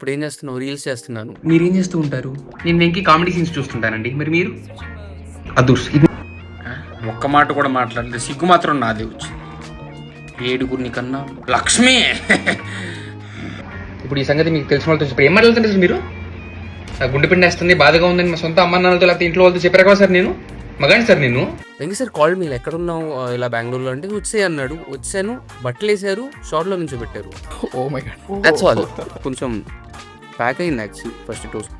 ఇప్పుడు ఏం చేస్తున్నావు? రీల్స్ చేస్తున్నాను. మీరేం చేస్తూ ఉంటారు? నేను వెంకీ కామెడీ సీన్స్ చూస్తుంటానండి. మరి మీరు? అదుర్స్ ఒక్క మాట కూడా మాట్లాడలేదు. సిగ్గు మాత్రం నాదే వచ్చి ఏడుగురిని కన్నా లక్ష్మి. ఇప్పుడు ఈ సంగతి మీకు తెలిసిన వాళ్ళతో ఇప్పుడు ఏం మాట్లాడుతుంటారు మీరు? నా గుండె పిండేస్తుంది, బాధగా ఉందని మా సొంత అమ్మ నాన్నలతో లేకపోతే ఇంట్లో వాళ్ళతో చెప్పారు కదా సార్. నేను మగాని సార్. నేను వెంకీ సార్ కాల్ మీ, ఎక్కడున్నావు? ఇలా బెంగళూరులో అంటే వచ్చే అన్నాడు. వచ్చాను, బట్టలు వేసారు, షార్ట్లో నుంచి పెట్టారు. Oh my God, that's all. కొంచెం ప్యాక్ అయింది యాక్చువల్లీ ఫస్ట్ టోస్,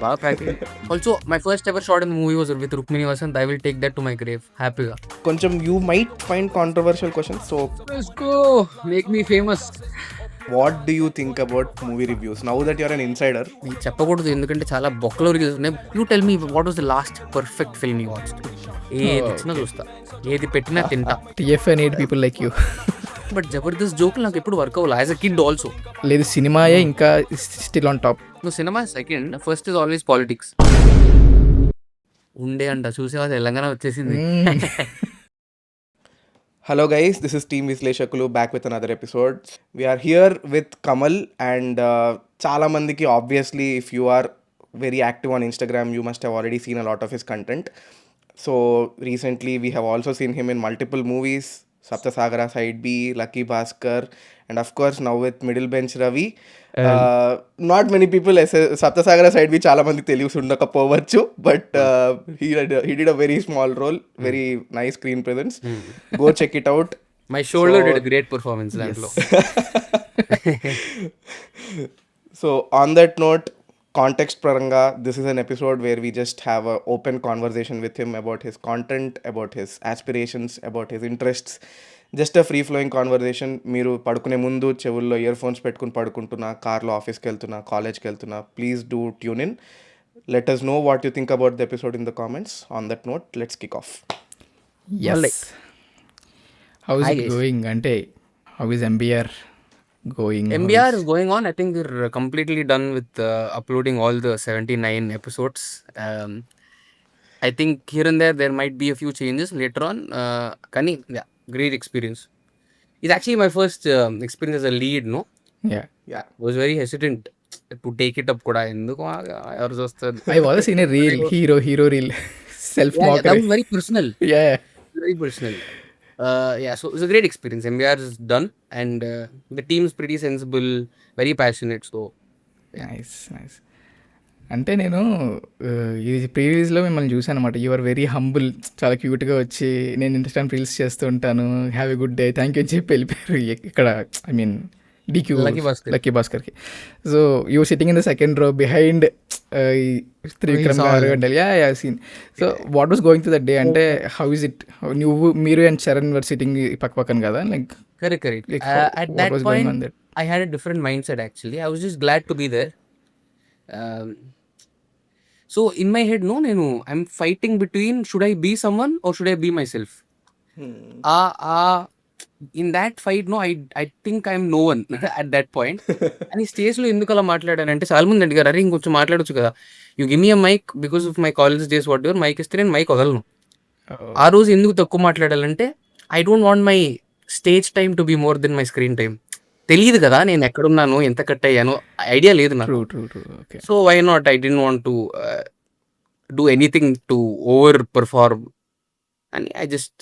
బాగా ప్యాక్ అయింది. Also my first ever short in movie was with Rukmini Vasanth. I will take that to my grave హ్యాపీగా. కొంచెం you might find controversial question, so let's go, make me famous. What do you think about movie reviews now that you're an insider? మీకు చెప్పకూడదు ఎందుకంటే చాలా బొక్కలో reviews ఉన్నాయి. You tell me what was the last perfect film you watched? ఏది ఇచ్చినా చూస్తా, ఏది పెట్టినా తింటా. TFI need people like you. But Jabardasth జోకులు నాకు ఎప్పుడు వర్క్ అవ్వాలి. As a kid also. లేదు, సినిమాయే ఇంకా స్టిల్ ఆన్ టాప్. నువ్వు cinema second, first is always politics. ఉండే అంట చూసేవా, తెలంగాణ వచ్చేసింది. Hello guys, this is Team Visleshakulu back with another episode. We are here with Kamal and చాలా మందికి obviously if you are very active on Instagram you must have already seen a lot of his content. So recently we have also seen him in multiple movies, Saptasagara Side B, Lucky Bhaskar, and of course now with Middle Bench Ravi. Not many people Saptasagara Side B చాలా మంది తెలిసి ఉండకపోవచ్చు, but he did a very small role, very nice screen presence. Go check it out. My shoulder did great performance దాంట్లో. So on that note, context paranga, this is an episode where we just have a open conversation with him about his content, about his aspirations, about his interests. Just a free flowing conversation. మీరు పడుకునే ముందు చెవుల్లో ear phones పెట్టుకుని పడుకుంటున్నా, కార్లో ఆఫీస్కి వెళ్తున్నా, కాలేజ్కి వెళ్తున్నా, please do tune in. Let us know what you think about the episode in the comments. On that note, let's kick off. Yes. How is Hi it guys. going? అంటే how is MBR going? MBR is going on. I think we're completely done with uploading all the 79 episodes. I think here and there might be a few changes later on. Kani, yeah, great experience. It's actually my first experience as a lead, no? Yeah. Yeah. Was very hesitant to take it up kuda. Enduko ఎవరు చూస్తారు? I was in a reel, hero reel, self Yeah, that mockery. was very personal. Yeah. Very personal. Yeah, so it was a great experience. MBR is done and the team is pretty sensible, very passionate. So nice. అంటే నేను ఇది ప్రీవియస్లో మిమ్మల్ని చూసాను అనమాట. You are very humble, చాలా క్యూట్గా వచ్చి నేను ఇన్స్టాగ్రామ్ రీల్స్ చేస్తూ ఉంటాను, have a good day, thank you అని చెప్పి వెళ్ళిపోయారు ఇక్కడ. ఐ మీన్ DQ లక్కీ భాస్కర్కి. So you sitting in the second row behind Trivikram garu అంటే yeah scene. So what was going to that day? అంటే హౌ ఇస్ ఇట్? మీరు అండ్ చరణ్ వర్ సిట్టింగ్ పక్క పక్కన కదా, like correct. Like, At what that was going point, on there? I had a different mindset actually. I was just glad to be there. So in my head, no, I'm fighting between should I be someone or should I be myself. In that fight, no, I think I'm no one at that point. And ఈ స్టేజ్లో ఎందుకు అలా మాట్లాడానంటే చాలా మంది అడిగారు, అరే ఇంకొంచెం మాట్లాడొచ్చు కదా, you give me a mic because of my college days whatever, mic ఇస్తే నేను మైక్ వదలను. ఆ రోజు ఎందుకు తక్కువ మాట్లాడాలంటే I don't want my stage time to be more than my screen time. తెలియదు కదా నేను ఎక్కడున్నాను, ఎంత కట్ అయ్యాను, ఐడియా లేదు నాకు. True. Okay. So why not, I don't want to do anything to over perform అని I just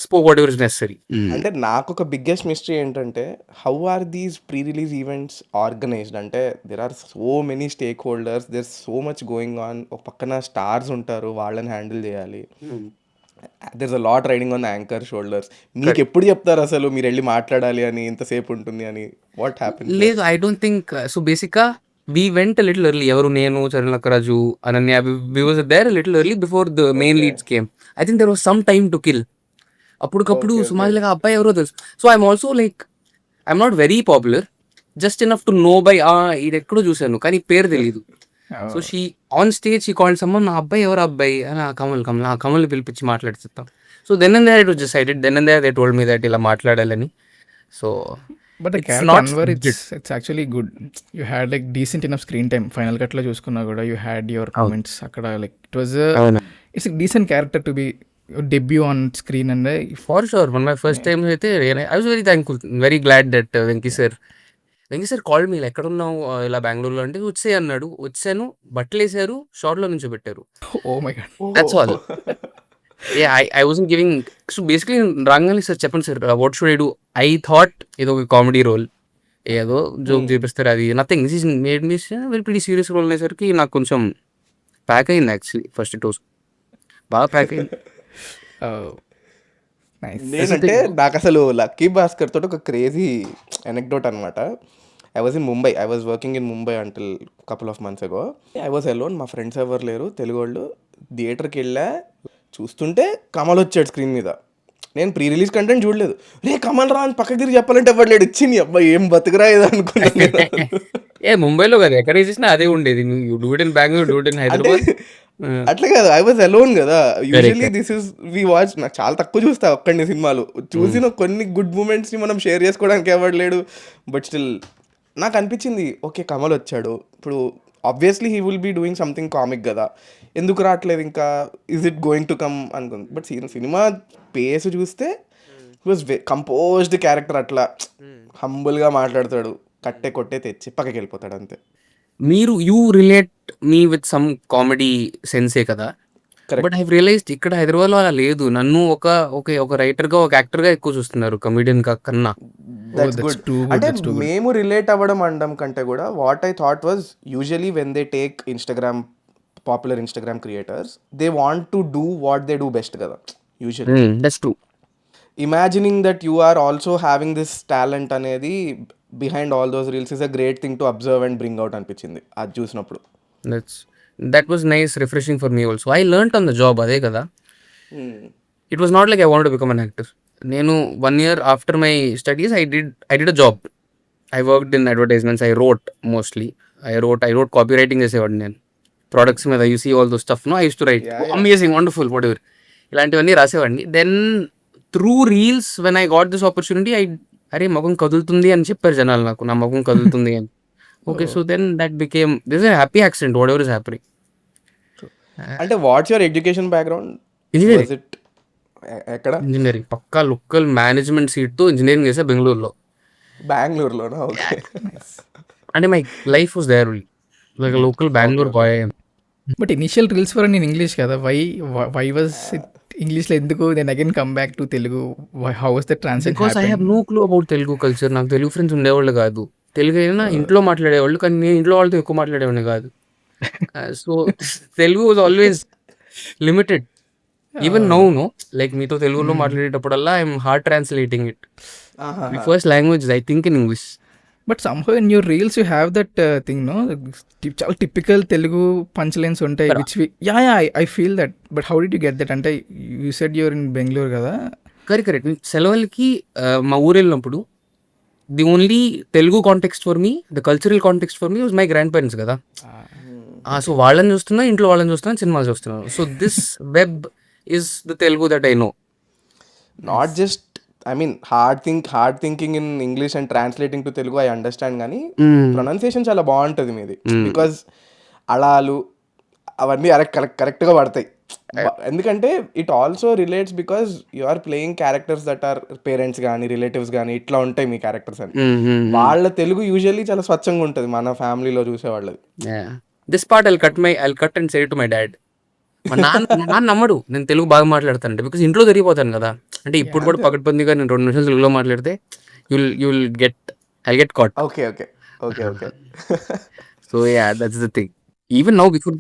spoke whatever is necessary. అంటే నాకు ఒక బిగ్గెస్ట్ మిస్టరీ ఏంటంటే how are these pre release events organised? అంటే there are so many stakeholders, there so much going on. ఒక పక్కన stars ఉంటారు, వాళ్ళని హ్యాండిల్ చేయాలి. There is a lot riding on the anchor shoulders. మీకు ఎప్పుడు చెప్తారు అసలు మీరు వెళ్ళి మాట్లాడాలి అని, ఇంతసేపు ఉంటుంది అని? What happen? లేదు, ఐ డోంట్ థింక్ సో. బేసిక్గా వీ వెంట్ లిటిల్ ఎర్లీ. ఎవరు, నేను, Charan Lakkaraju, Ananya, we was there little early before the main leads came. I think there was some time to kill. అప్పటికప్పుడు సుమారుగా అబ్బాయి ఎవరో తెలుసు. So I'm also like I'm not very popular, just enough to know by ఇది ఎక్కడో చూశాను కానీ పేరు తెలీదు. So she on stage she called someone, నా అబ్బాయి ఎవరు అబ్బాయి అని, కమల్ పిలిపించి మాట్లాడిస్తాం. So then and there it was decided, then and there they told me that ఇలా మాట్లాడాలని. So but it's actually good. You had like decent enough screen time. Final కట్లో చూసుకున్నా కూడా యూ హ్యాడ్ యువర్ కామెంట్స్ అక్కడ. Like it was it's decent character to be debut on screen and for sure one of my first times అయితే I was very thankful, very glad that Venki sir Venky sir called me, ఎక్కడ ఉన్నావు ఇలా బెంగళూరులో అంటే, వచ్చేయ్ అన్నాడు. వచ్చాను, బట్టలు వేసారు, షార్ట్లో నుంచి పెట్టారు. Oh my God. That's all. I wasn't giving. So basically రాగానే సార్ చెప్పండి sir, what should I do? I thought ఏదో ఒక కామెడీ రోల్, ఏదో జోక్ చేపిస్తారు, అది nothing. This is made me very pretty serious role అనేసరికి నాకు కొంచెం ప్యాక్ అయింది యాక్చువల్లీ. ఫస్ట్ ఇట్ వాస్ బాగా ప్యాక్ అయింది. నైస్. నేనంటే నాకు అసలు లక్కీ భాస్కర్ తోటి ఒక క్రేజీ ఎనెక్డోట్ అనమాట. I was in Mumbai, I was working in Mumbai until couple of months అగో. ఐ వాజ్ అలోన్, మా ఫ్రెండ్స్ ఎవరు లేరు తెలుగు వాళ్ళు. థియేటర్కి వెళ్ళా, చూస్తుంటే కమల్ వచ్చాడు స్క్రీన్ మీద. నేను ప్రీ రిలీజ్ కంటెంట్ చూడలేదు. రే కమల్ రా అని పక్కకి తిరిగి చెప్పాలంటే ఎవరు లేడు. ఇచ్చింది అబ్బాయి, ఏం బతుకురా ఏదో అనుకున్నాను. ముంబైలో కదా, ఎక్కడ చేసినా అదే ఉండేది. Do it in Bengaluru, do it in Hyderabad. అట్లా కాదు, ఐ వాజ్ అలోన్ కదా. Usually this is we watch. నాకు చాలా తక్కువ చూస్తా ఒక్కడిని సినిమాలు. చూసిన కొన్ని గుడ్ మూమెంట్స్ని మనం షేర్ చేసుకోవడానికి ఎవరు లేడు. బట్ స్టిల్ నాకు అనిపించింది, ఓకే కమల్ వచ్చాడు, ఇప్పుడు obviously he will be doing something comic కదా, ఎందుకు రావట్లేదు ఇంకా, is it going to come అనుకుంది. బట్ సినిమా పేస్ చూస్తే వాజ్ కంపోజ్డ్ క్యారెక్టర్. అట్లా హంబుల్గా మాట్లాడతాడు, కట్టే కొట్టే తెచ్చి పక్కకి వెళ్ళిపోతాడు అంతే. మీరు you relate me with some comedy sense కదా. బట్ ఐ రియలైజ్డ్ ఇక్కడ హైదరాబాద్లో అలా లేదు. నన్ను ఒక రైటర్గా, ఒక యాక్టర్గా ఎక్కువ చూస్తున్నారు కమిడియన్ కన్నా. That's good. అంటే మేము రిలేట్ అవ్వడం అనడం కంటే కూడా what I thought was usually when they take Instagram, popular Instagram creators, they want to do what they do best కదా usually. That's true. Imagining that you are also having this talent అనేది behind all those reels is a great thing to observe and bring out అనిపించింది అది చూసినప్పుడు. That was nice, refreshing for me also. I learned on the job, అదే కదా. It was not like I want to become an actor. నేను 1 year after my studies I did a job. I worked in advertisements. I wrote mostly. I wrote copy writing చేసేవాడిని నేను. Products మీద you see all those stuff no, I use to write amazing, wonderful, whatever, ఇలాంటివన్నీ రాసేవాడిని. Then through reels when I got this opportunity, అరే ముఖం కదులుతుంది అని చెప్పారు జనాలు నాకు, నా ముఖం కదులుతుంది అని. Okay, so then that became this a happy accident, whatever is happening. అంటే what's your education background? Engineering. ఎక్కడ? ఇంజనీరింగ్, పక్కా లోకల్ మేనేజ్మెంట్ సీట్తో ఇంజనీరింగ్ చేసా బెంగళూరులో. బెంగళూరులోనా? ఓకే. అంటే my life was there like local Bengaluru boy. But initial reels were in English కదా, why was it ఇంగ్లీష్లో ఎందుకు? Then again come back to Telugu. How was the transition? Because I have no clue about Telugu culture. నాకు Telugu friends ఉండేవాళ్ళు కాదు. తెలుగు అయినా ఇంట్లో మాట్లాడేవాళ్ళు, కానీ నేను ఇంట్లో వాళ్ళతో ఎక్కువ మాట్లాడేవాడిని కాదు. So Telugu was always limited. Even now no, like మీతో తెలుగులో మాట్లాడేటప్పుడల్లా I'm hard translating it. The first language I think in English. But somehow in your reels you have that thing no, చాలా టిపికల్ తెలుగు పంచ్ లైన్స్ ఉంటాయి which I feel that. But how did you get that? అంటే you said you're in Bengaluru కదా. Correct. సెలవులకి మా ఊరు వెళ్ళినప్పుడు the only Telugu context for me, the cultural context for me was my grandparents కదా. So వాళ్ళని చూస్తున్నా, ఇంట్లో వాళ్ళని చూస్తున్నా, సినిమాలు చూస్తున్నాను. So this web is the Telugu that I know. Not just, I mean hard thinking in English and translating to Telugu I understand, కానీ pronunciation చాలా బాగుంటుంది మీది. బికాజ్ అళాలు అవన్నీ కరెక్ట్గా పడతాయి. ఎందుకంటే it also relates because you are playing characters that are parents కానీ రిలేటివ్స్ కానీ ఇట్లా ఉంటాయి మీ క్యారెక్టర్స్ అని. వాళ్ళ తెలుగు యూజువల్లీ చాలా స్వచ్ఛంగా ఉంటుంది మన ఫ్యామిలీలో చూసేవాళ్ళది. This part I'll cut and say to my dad. మా నాన్న నమ్మడు నేను తెలుగు బాగా మాట్లాడతానంటే, బికాస్ ఇంట్లో తిరిగిపోతాను కదా. అంటే ఇప్పుడు కూడా పకడ్బందీగా నేను 2 నిమిషాలు తెలుగులో మాట్లాడితే I get caught. Okay. So yeah, that's the thing. Even now before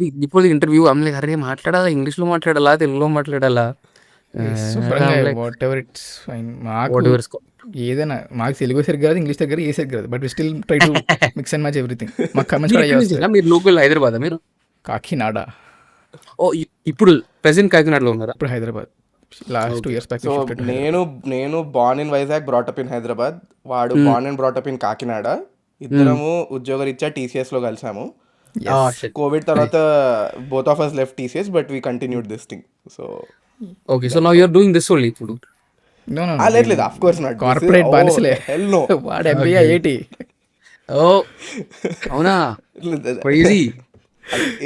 the interview I'm like, అరే మాట్లాడాలా, ఇంగ్లీష్లో మాట్లాడాలా, తెలుగులో మాట్లాడాలా, వాట్ ఎవర్ ఇట్స్ ఫైన్. మాకు ఏదైనా, మాకు తెలుగు సరిగ్గా రాదు, ఇంగ్లీష్ సరిగ్గా ఏ సరిగ్గా రాదు, but we still try to mix and match everything. మాకు కమెంట్స్ కూడా వస్తాయి. మీరు లోకల్ హైదరాబాద్? మీరు కాకినాడ. ఓ, ఇప్పుడు ప్రెసెంట్ కాకినాడలో ఉన్నారా? ఇప్పుడు Hyderabad. Last 2 years back. So నేను born in Vizag, brought up in Hyderabad. వాడు born and brought up in Kakinada. ఇద్దరము ఉద్యోగరీత్యా టీసీఎస్లో కలిసాము. కోవిడ్ తర్వాత both of us left TCS, but we continued this thing. So okay, so now you are doing this only ఇప్పుడు? No, లేదు, of course not. Corporate బానిసలే. Hell no. వాడు MBA 80. ఓ అవునా, క్రేజీ.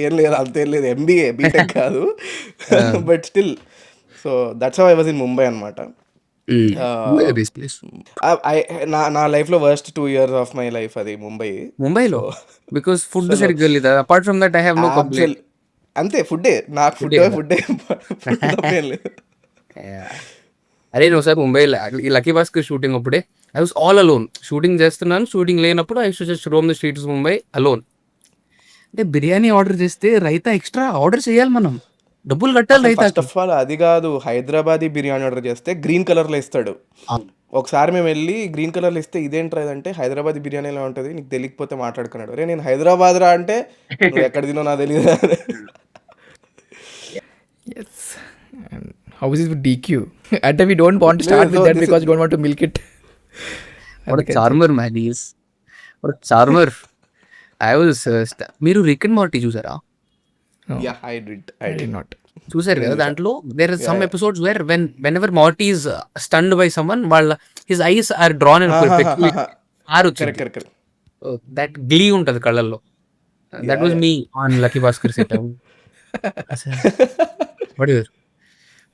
ఏం లేదు, అంతేం లేదు, MBA బీటెక్ కాదు. But still, so that's how I was in Mumbai అనమాట. బెస్ట్ ప్లేస్ నా లైఫ్లో worst 2 years of my life అది ముంబై. ముంబైలో, బికాస్ ఫుడ్ అసలు సరిగ్గా లేదా. Apart from that I have no complaint. అంతే ఫుడ్డే, నాకు ఫుడ్ ఫుడ్ తప్పేం లేదు. అరే నేను ఒకసారి ముంబై ఈ లక్కీ భాస్కర్ షూటింగ్ అప్పుడే I was all alone. Shooting చేస్తున్నాను, షూటింగ్ లేనప్పుడు I should just Rome the streets Mumbai alone. అంటే బిర్యానీ ఆర్డర్ చేస్తే రైతా ఎక్స్ట్రా ఆర్డర్ చేయాలి, మనం డబ్బులు కట్టాలి రైతా. ఫస్ట్ ఆఫ్ ఆల్ అది కాదు, హైదరాబాదీ బిర్యానీ ఆర్డర్ చేస్తే గ్రీన్ కలర్లో ఇస్తాడు. ఒకసారి మేము వెళ్ళి గ్రీన్ కలర్లో ఇస్తే ఇదేంట్రా అంటే హైదరాబాద్ బిర్యానీ ఎలా ఉంటుంది నీకు తెలియకపోతే మాట్లాడుకున్నాడు. రే నేను హైదరాబాద్ రా అంటే నువ్వు ఎక్కడ తినో నాకు తెలియదు. Yes. How is with DQ? అంటే we don't want to start with that because we don't want to milk it. What a charmer man he is. What a charmer. I was మీరు రిక్ అండ్ మార్టీ చూసారా? Yeah, I did not. చూసారు కదా, దాంట్లో there are some episodes where whenever Marty is stunned by someone, వాళ్ళ his eyes are drawn and are correct. That glee ఉంటుంది కళ్ళల్లో. That was me on Lucky Bhaskar set.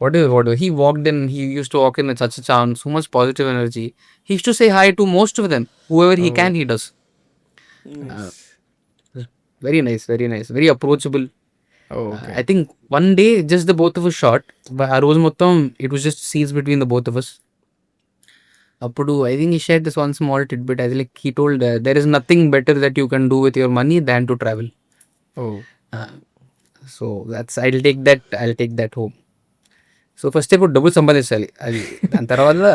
Whatever. He walked in, he used to walk in with such a charm, so much positive energy. He used to say hi to most of them. Whoever he can, he does. Very nice. Very approachable. Oh, okay. I think one day, just the both of us shot. But ఆ రోజు మొత్తం it was just scenes between the both of us. అప్పుడు I think he shared this one small tidbit. I think like he told there is nothing better that you can do with your money than to travel. Oh. So that's I'll take that home. So first ఇప్పుడు డబ్బులు సంపాదించాలి, అది దాని తర్వాత.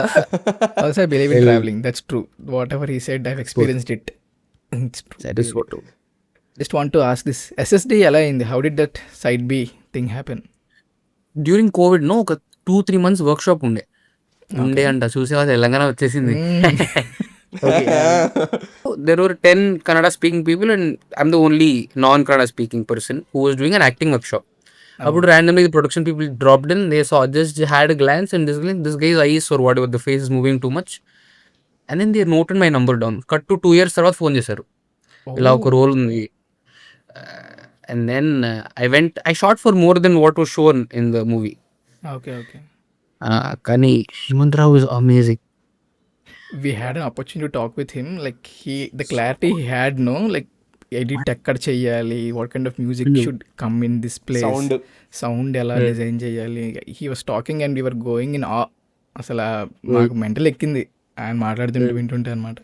Also, I believe in traveling. That's true. Whatever he said, I've experienced it. It's true. That is so true. Just want to ask this. SSD ఎలా అయింది? How did that side B thing happen? During COVID నో ఒక 2-3 months work shop ఉండే అంట, చూసేవా తెలంగాణ వచ్చేసింది. There were 10 Kannada speaking people and I'm the only non-Kannada speaking person who was doing an acting workshop. అప్పుడు randomly the production people dropped in, they saw, just had a glance and this guy's eyes or whatever, the face is moving too much, and then they noted my number down. Cut to 2 years తర్వాత phone చేశారు, ఇలా ఒక role ఉంది. And then I shot for more than what was shown in the movie. Okay. కానీ Hemant Rao is amazing. We had an opportunity to talk with him. Like the clarity he had, like edit ఎక్కడ చెయ్యాలి, what kind of music should come in this place, sound ఎలా design చేయాలి. He was talking and we are going in అసలు మాకు mental ఎక్కింది ఆయన మాట్లాడుతుంటే వింటుంటే అనమాట.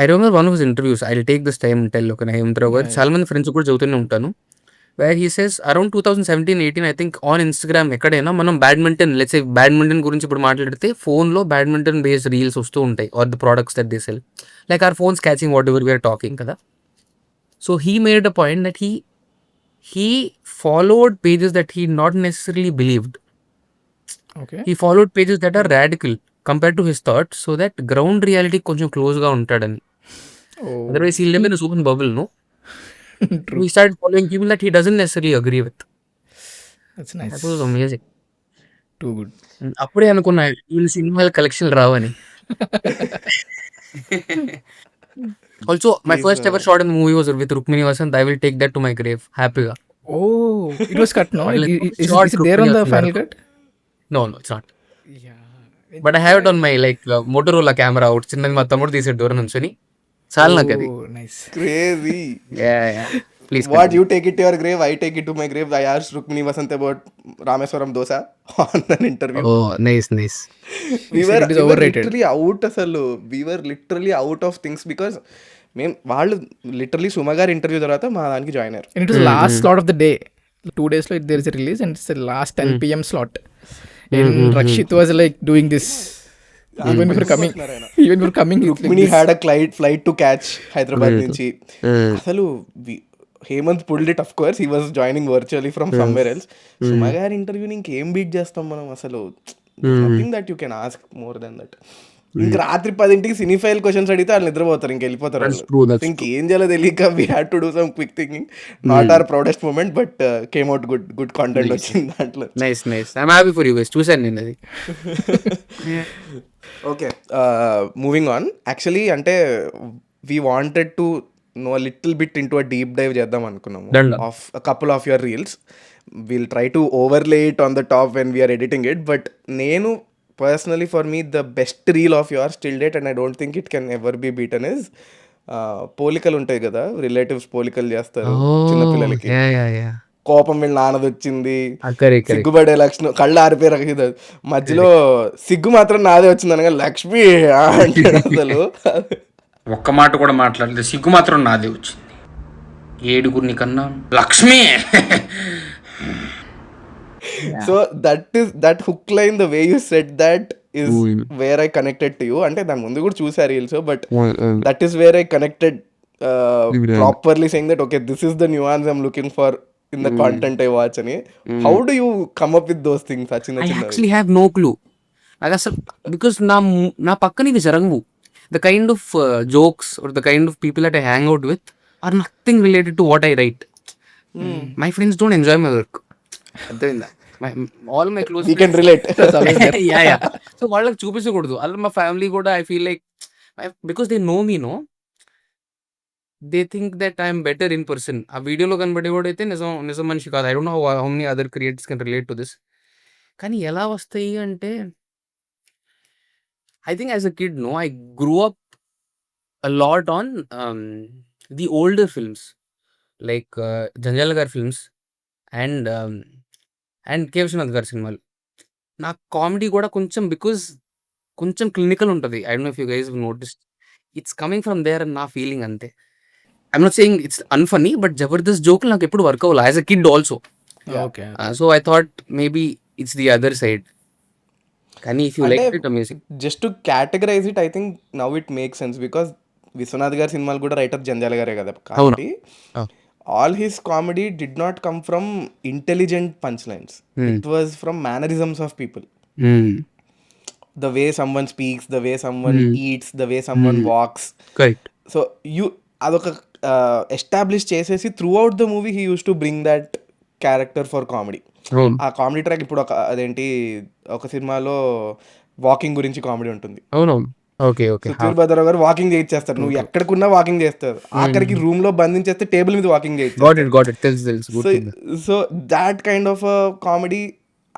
I remember one of his interviews, I will take this time tell. ఒక హేమంత్ రావు గారు చాలా మంది ఫ్రెండ్స్ కూడా చదువుతూనే ఉంటాను. Where he says around 2017-18 I think on Instagram ఎక్కడైనా మనం బ్యాడ్మింటన్ గురించి ఇప్పుడు మాట్లాడితే ఫోన్లో బ్యాడ్మింటన్ బేస్డ్ రీల్స్ వస్తూ ఉంటాయి, or the products that they sell, like or phones catching whatever we are talking కదా. So he made a point that he followed pages that he not necessarily believed. Okay. He followed pages that are radical compared to his thoughts, so that ground reality కొంచెం close గా ఉంటాడని. Otherwise he'll live in a open bubble, no? True. We started following people that he doesn't necessarily agree with. That's nice. That was amazing. Too good. అప్పుడే అనుకున్నా వీళ్ళు సినిమాల collection రావని. Also, my first ever shot in the movie was with Rukmini Vasant. I will take that to my grave. Happy. Oh, it was cut, no? Is it there on the final cut? No, it's not. Yeah. But I have it on my Motorola camera out. చిన్నది మా తమ్ముడు తీసే దూరం నుంచొని చాలా నాకు అది. Oh, nice. Crazy. Yeah. Please. What you take it to your grave, I take it to my grave. I asked Rukmini Vasant about Rameswaram dosa on an interview. Oh, nice. We were overrated. literally out అసలు. We were literally out of things because వాళ్ళు literally Suma గారి interview తర్వాత మా దానికి join అయ్యారు. And it was the last slot of the day. 2 days later there is a release and it's the last 10 p.m. slot. And Rakshit was like doing this. Even before coming, Rukmini had a flight to catch Hyderabad నుంచి. అసలు Hemanth pulled it, of course he was joining virtually from somewhere else. Suma garu ఇంటర్వ్యూని ఇంకేం beat చేస్తాం మనం అసలు. Nothing that you can ask more than that. ఇంక రాత్రి 10 సినిఫైల్ questions అడిగితే వాళ్ళు నిద్రపోతారు, ఇంక వెళ్ళిపోతారు. ఇంకేం చేయాలో తెలియక we had to do some quick thinking. Not our proudest moment but came out good content వచ్చింది దాంట్లో. Nice. I'm happy for you guys. చూసాను నేను అది. Okay, moving on. యాక్చువల్లీ అంటే we wanted to know little bit into a deep dive చేద్దాం అనుకున్నాము of a couple of your reels. Will try to overlay it on the top when we're editing it. But నేను personally for me the best reel of yours till date, and I don't think it can ever be beaten, is పోలికలు ఉంటాయి కదా, relatives పోలికలు చేస్తారు చిన్నపిల్లలకి. కోపం వీళ్ళ నాన్నది వచ్చింది, సిగ్గుపడే లక్షణం, కళ్ళు ఆరిపోయే మధ్యలో సిగ్గు మాత్రం నాదే వచ్చింది అనగా లక్ష్మి అంటే అసలు ఒక్క మాట కూడా మాట్లాడలేదు, సిగ్గు మాత్రం నాదే వచ్చింది. 7 కన్నా Lakshmi. So that hook line, the way you said that is where I connected to you. అంటే దాని ముందు కూడా చూసా reels, but that is where I connected properly, saying that okay, this is the nuance I'm looking for in the content I watch అని. How do you come up with those things? I actually have no clue. నాకు అసలు because నా పక్కన ఇది జరగవు. The kind of jokes or the kind of people that I hang out with are nothing related to what I write. My friends don't enjoy my work. అర్థమైందా? All my close we can relate. yeah. So వాళ్ళకి చూపించకూడదు. అలా మా family కూడా I feel like because they know me, no they think that I'm better in person. ఆ వీడియోలో కనబడేవాడు అయితే నిజం మనిషి కాదు. I don't know how many other creators can relate to this. కానీ ఎలా వస్తాయి అంటే I think as a kid, no, I grew up a lot on the older films, like Janjala gar films and K. Vishwanath gar సినిమాలు. నా comedy కూడా కొంచెం clinical ఉంటుంది. I don't know if you guys noticed, it's coming from there అని నా feeling అంతే. I'm not saying it's unfunny, but Jabardasth జోకులు నాకు ఎప్పుడు వర్క్ అవ్వాలి as a kid also. So I thought maybe it's the other side. కానీ if you like it amazing. Just to categorise it, I think now it make sense, because Viswanath గారి సినిమాలు కూడా writer Janjala గారే కదా, కాబట్టి all his comedy did not come from intelligent punch lines, it was from mannerisms of people. The way someone speaks, the way someone eats, the way someone walks. Correct. So అదొక establish చేసేసి through out the movie he use to bring that character for comedy. ఆ comedy track ఇప్పుడు ఒక సినిమాలో walking గురించి comedy ఉంటుంది. సుధీర్ భద్రరావు గారు walking చేయించేస్తారు, నువ్వు ఎక్కడికున్నా వాకింగ్ చేస్తారు, ఆఖరికి రూమ్ లో బంధించేస్తే టేబుల్ మీద వాకింగ్ చేయిస్తారు. So that kind of comedy,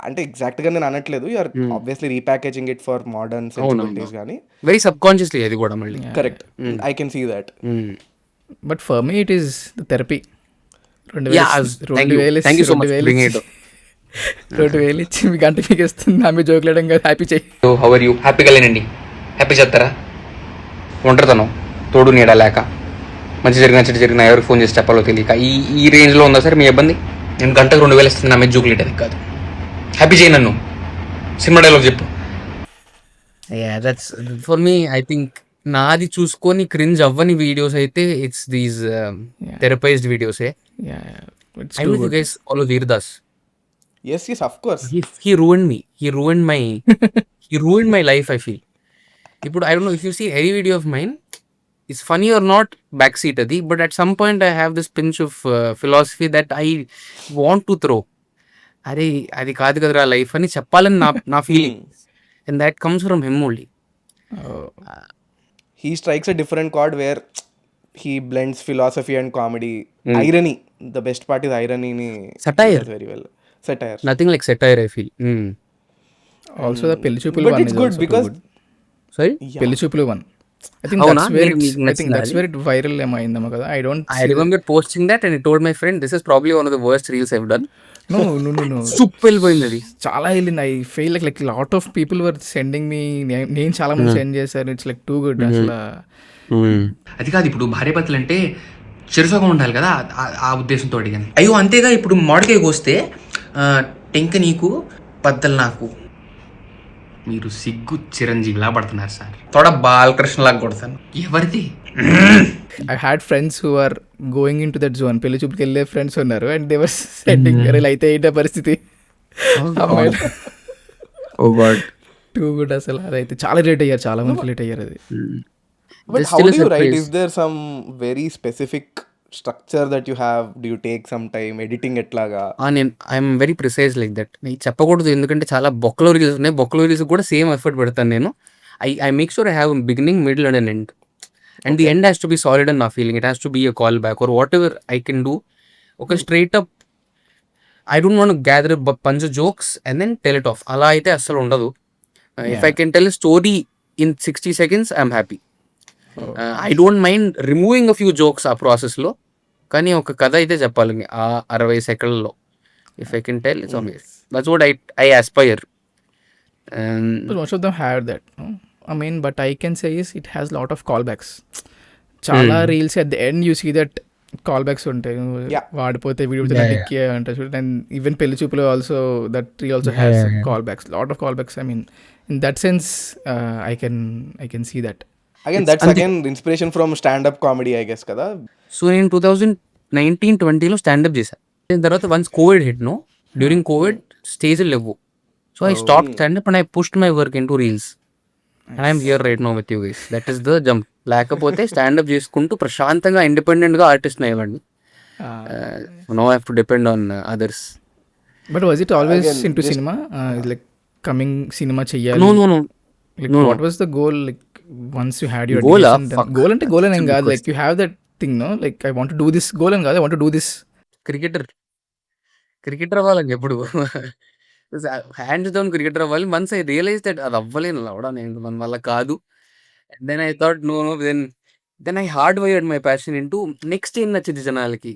అంటే ఎగ్జాక్ట్ గా నేను అనట్లేదు, you're obviously repackaging it for modern sensibilities, కానీ వెరీ సబ్ కాన్షియస్లీ అది కూడా మళ్ళీ. Correct, I can see that. But for me it is the therapy. 2,000 ఇచ్చి మీ గంట మీకు ఇస్తుంది, ఆమె జోకులేయడం కాదు, హ్యాపీ చెయ్యి. How are you? హ్యాపీగా లేనండి. హ్యాపీ చేస్తారా? ఒంటరితనం, తోడు నీడ లేక, మంచి జరిగిన చెట్టు జరిగిన ఎవరికి ఫోన్ చేసి చెప్పాలో తెలియక ఈ రేంజ్లో ఉందా సార్ మీ ఇబ్బంది? నేను గంటకు 2,000 ఇస్తుంది, నా మీద జోకులేట్ అది కాదు. హ్యాపీ చేయి నన్ను. సినిమా డైలాగ్ చెప్పు. That's for me. I think నాది చూసుకొని క్రింజ్ అవ్వని వీడియోస్ అయితే it's these థెరపైజ్డ్ videos. I don't know if you guys follow వీర్దాస్. Yes, of course. He ruined me. He ruined my life, I feel. ఇప్పుడు I don't know if you see any video of mine, it's funny or not, backseat adi, but at some point I have this pinch of philosophy that I want to throw. అరే అది కాదు కదరా life అని చెప్పాలని నా feeling, and that comes from him only. He strikes a different chord where he blends philosophy and comedy. Irony, the best part is irony ni satire very well. Satire, nothing like satire, I feel. Also the పెళ్లి చూపులు but one it's is good also because sorry పెళ్లి చూపులు one, I think that's where it viral ఏమైందమ్మా కదా. I remember posting that and I told my friend this is probably one of the worst reels I've done. No. Super వెళ్ళిపోయింది అది, చాలా వెళ్ళింది. I feel like lot of people were sending me, నేను చాలా మంది send చేశారు. It's like too good అసలు. అది కాదు, ఇప్పుడు భార్యాభర్తలు అంటే చిరుసగం ఉండాలి కదా, ఆ ఉద్దేశంతో అడిగాను. అయ్యో అంతేగా, ఇప్పుడు మామిడికాయ కోస్తే టెంక నీకు బద్దలు నాకు. మీరు సిగ్గు చిరంజీవిలా పడుతున్నారు సార్, తోడ బాలకృష్ణలాగా కొడతాను. ఎవరిది? I had friends who are going into that zone. పెళ్లి చూపుకి వెళ్ళే ఫ్రెండ్స్ ఉన్నారు, అండ్ దే వర్ సెండింగ్ ఇలా అయితే ఏంటో పరిస్థితి. టూ గుడ్ అసలు. అదైతే చాలా రిలేట్ అయ్యారు, చాలా మంది రిలేట్ అయ్యారు అది. But how do you write? Is there some very specific structure that you have? Do you take some time editing ఎట్లాగా? I'm very precise like that. నేను చెప్పకూడదు ఎందుకంటే చాలా బొక్కలో రీల్స్ ఉన్నాయి, బొక్కలో రీల్స్ కూడా సేమ్ ఎఫర్ట్ పెడతాను నేను. I make sure I have beginning, middle and end, and the end has to be solid and నా feeling. It has to be a callback or what ever I can do. ఒక straight up I don't want gather punch jokes and then tell it off, అలా అయితే అస్సలు ఉండదు. If I can tell a story in 60 seconds, I'm happy. I don't mind removing a few jokes ఆ ప్రాసెస్లో, కానీ ఒక కథ అయితే చెప్పాలి ఆ 60 సెకండ్లలో. If I can tell, it's amazing. That's what I aspire. But most of them have that, no? I mean, but I can say is it has lot of callbacks. చాలా reels at the end you see that callbacks ఉంటాయి. Yeah. వాడిపోతే video dicky అంటారు చూడండి. And even పెళ్లి చూపులో also that re also has callbacks, lot of callbacks. I mean, in that sense, I can see that. Again, that's again inspiration from stand-up comedy, I guess, కదా. So నేను 2019-20లో standup చేశాను. దాని తర్వాత once Covid hit, no, during Covid స్టేజ్లు లేవు. So I stop standup and I pushed my work into reels. And I'm here right now with you guys. That is the jump. లేకపోతే standup చేసుకుంటూ ప్రశాంతంగా ఇండిపెండెంట్గా artist అయ్యేవాడిని. No have to depend on others. But was it always into cinema? Like coming cinema చెయ్యాలి? No. Like No. what was the goal? Like once you had your Goal education done- fuck. goal అంటే goal అనేం కాదు. Like you have that thing, no? Like I want to do this. Goal అని కాదు, I want to do this. Cricketer అవ్వాలని ఎప్పుడు hands down cricketer అవ్వాలి. Once I realise that అది అవ్వలేను, అవడా నేను మన వల్ల కాదు. Then I thought no, then I hardwired my passion into next ఏం నచ్చింది జనాలకి.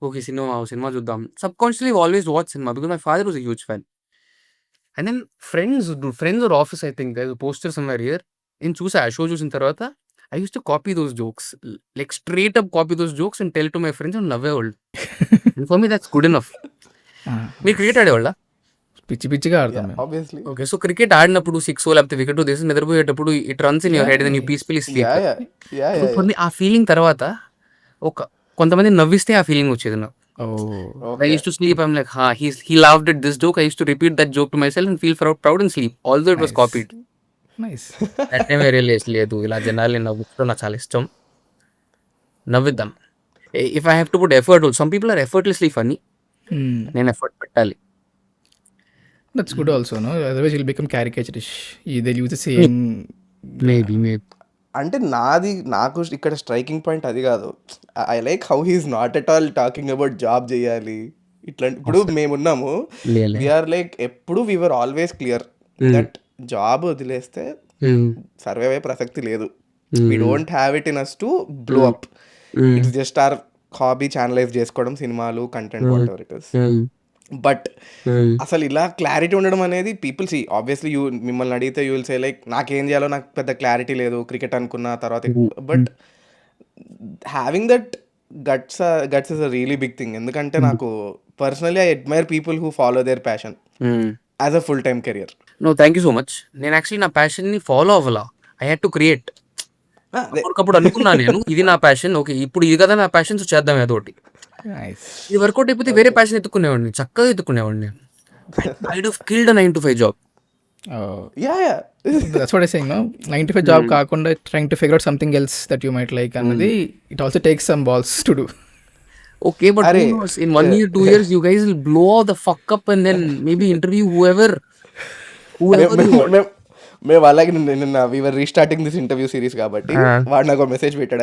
ఓకే, సినిమా చూద్దాం. Subconsciously always watch cinema because my father was a huge fan. And then friends or office, I think posters ఉన్నారు here. నేను చూసా ఆ show చూసిన తర్వాత I use to copy those jokes, like straight up copy those jokes and tell to my friends and love A world. For me that's good enough. మీరు cricket ఆడేవాళ్ళ? పిచ్చిగా ఆడతాం మేము. Obviously. ఓకే, సో క్రికెట్ ఆడినప్పుడు 6 లేకపోతే wicket తీసి నిద్రపోయేటప్పుడు it runs in your head then you peacefully sleep. Yeah. ఆ feeling తర్వాత కొంతమంది నవ్విస్తే ఆ ఫీలింగ్ వచ్చేది నాకు. Oh, I used to sleep. I'm like, he laughed at this joke. I used to repeat that joke to myself and feel proud and sleep. Although it was copied. nice. That time I realized, లేదు ఇలా జనాల్ని నవ్వుతో నాకు చాలా ఇష్టం, నవ్విద్దాం. If I have to put effort, some people are effortlessly funny. నేను effort పెట్టాలి. That's good also, no? Otherwise you'll become caricaturish. They'll use the same. Maybe. అంటే నాకు ఇక్కడ స్ట్రైకింగ్ పాయింట్ అది కాదు. I like how he's not at all talking about job చేయాలి ఇట్లాంటి. ఇప్పుడు మేమున్నాము, వీఆర్ లైక్ ఎప్పుడు we're always clear that job వదిలేస్తే సర్వే అయ్యే ప్రసక్తి లేదు. We don't have it in us to blow up. It's just our hobby, channelise చేసుకోవడం, సినిమాలు, content, what ever it is. But అసలు ఇలా క్లారిటీ ఉండడం అనేది పీపుల్ సీ ఆబ్వియస్లీ. మిమ్మల్ని అడిగితే యూ విల్ సే లైక్ నాకేం చేయాలో నాకు పెద్ద క్లారిటీ లేదు, క్రికెట్ అనుకున్న తర్వాత. But having that guts is a really big thing. ఎందుకంటే నాకు personally I admire people who follow their passion as a full time career. No, thank you so much. నేను యాక్చువల్లీ నా ప్యాషన్ని ఫాలో అవ్వాలా, I had to create. అప్పటికప్పుడు అనుకున్నా నేను, ఇది నా ప్యాషన్, ఓకే ఇప్పుడు ఇది కదా నా ప్యాషన్, సో చేద్దాం ఏదో ఒకటి. Nice. ఇది వర్కౌట్ అయిపోతే వేరే ప్యాషన్ ఎత్తుకునేవాడిని, చక్కగా ఎత్తుకునేవాడిని. I'd have killed 9 to 5 job. Oh. Yeah. That's what I'm saying, no? 9 to 5 job కాకుండా trying to figure out something else that you might like అన్నది, it also takes some balls to do. Okay, but who knows? In 1 year, 2 years, you guys will blow all the fuck up and then maybe interview whoever you want. మేము అలాగే నిన్న we're restarting this interview series కాబట్టి వాడు నాకు message పెట్టాడు,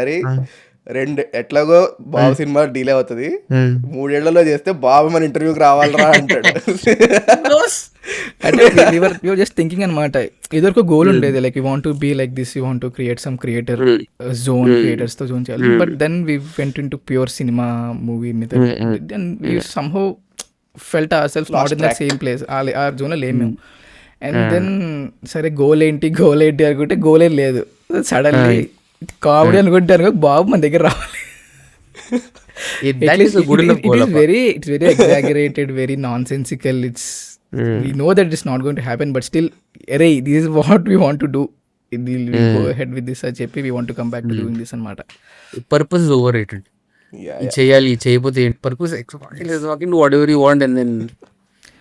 అరే ఎట్లాగో బాబు cinema delay అవుతుంది, 3 ఏళ్లలో చేస్తే బాబు మన ఇంటర్వ్యూకి రావాలరా అంటాడు. అంటే we were just thinking అనమాట, ఏదో ఒక గోల్ ఉండేది, like you want to be like this, you want to create some creator zone, creators తో జోన్ చేయాలి. But then we went in to pure cinema movie method and we somehow felt our self not in that same place. ఆ జోన్లో లేము మేము. And then సరే goal ఏంటి అనుకుంటే గోలే లేదు. సడన్లీ కామెడీ అనుకుంటే బాబు మన దగ్గర రావాలి. It's very exaggerated, very nonsensical. We know that it's not going to happen, but still, array, this is what we want to do. We'll go ahead with this అని చెప్పి we want to come back to doing this అన్నమాట. Purpose is overrated. చేయాలి, చేయకపోతే purpose walking to what ever you want and then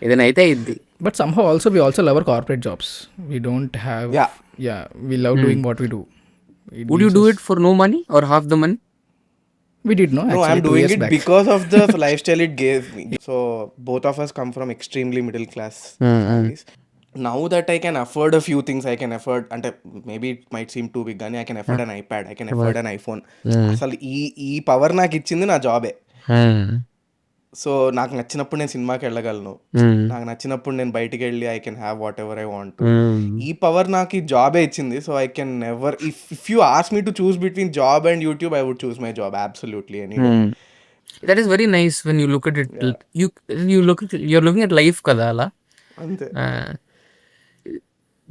ఏదైనా అయితే అయింది. But somehow also we also love our corporate jobs. We don't have, we love doing what we do. Would you do it for no money or half the money? We did no, actually, I'm 2 doing years it back. because of the lifestyle it gave me. So both of us come from extremely middle class families. Now that I can afford a few things, I can afford, and maybe it might seem too big, కానీ I can afford an iPad, I can afford an iPhone. అసలు ఈ power నాకు ఇచ్చింది నా జాబే. So నాకు నచ్చినప్పుడు నేను సినిమాకి వెళ్ళగలను, నాకు నచ్చినప్పుడు నేను బయటికి వెళ్ళి I can have what ever I want. ఈ పవర్ నాకు ఈ జాబే ఇచ్చింది. So I can never, if you ask me to choose between job and YouTube, I would choose my job absolutely any day. That is very nice when you look at it. You're looking at life కదా అలా. అంతే.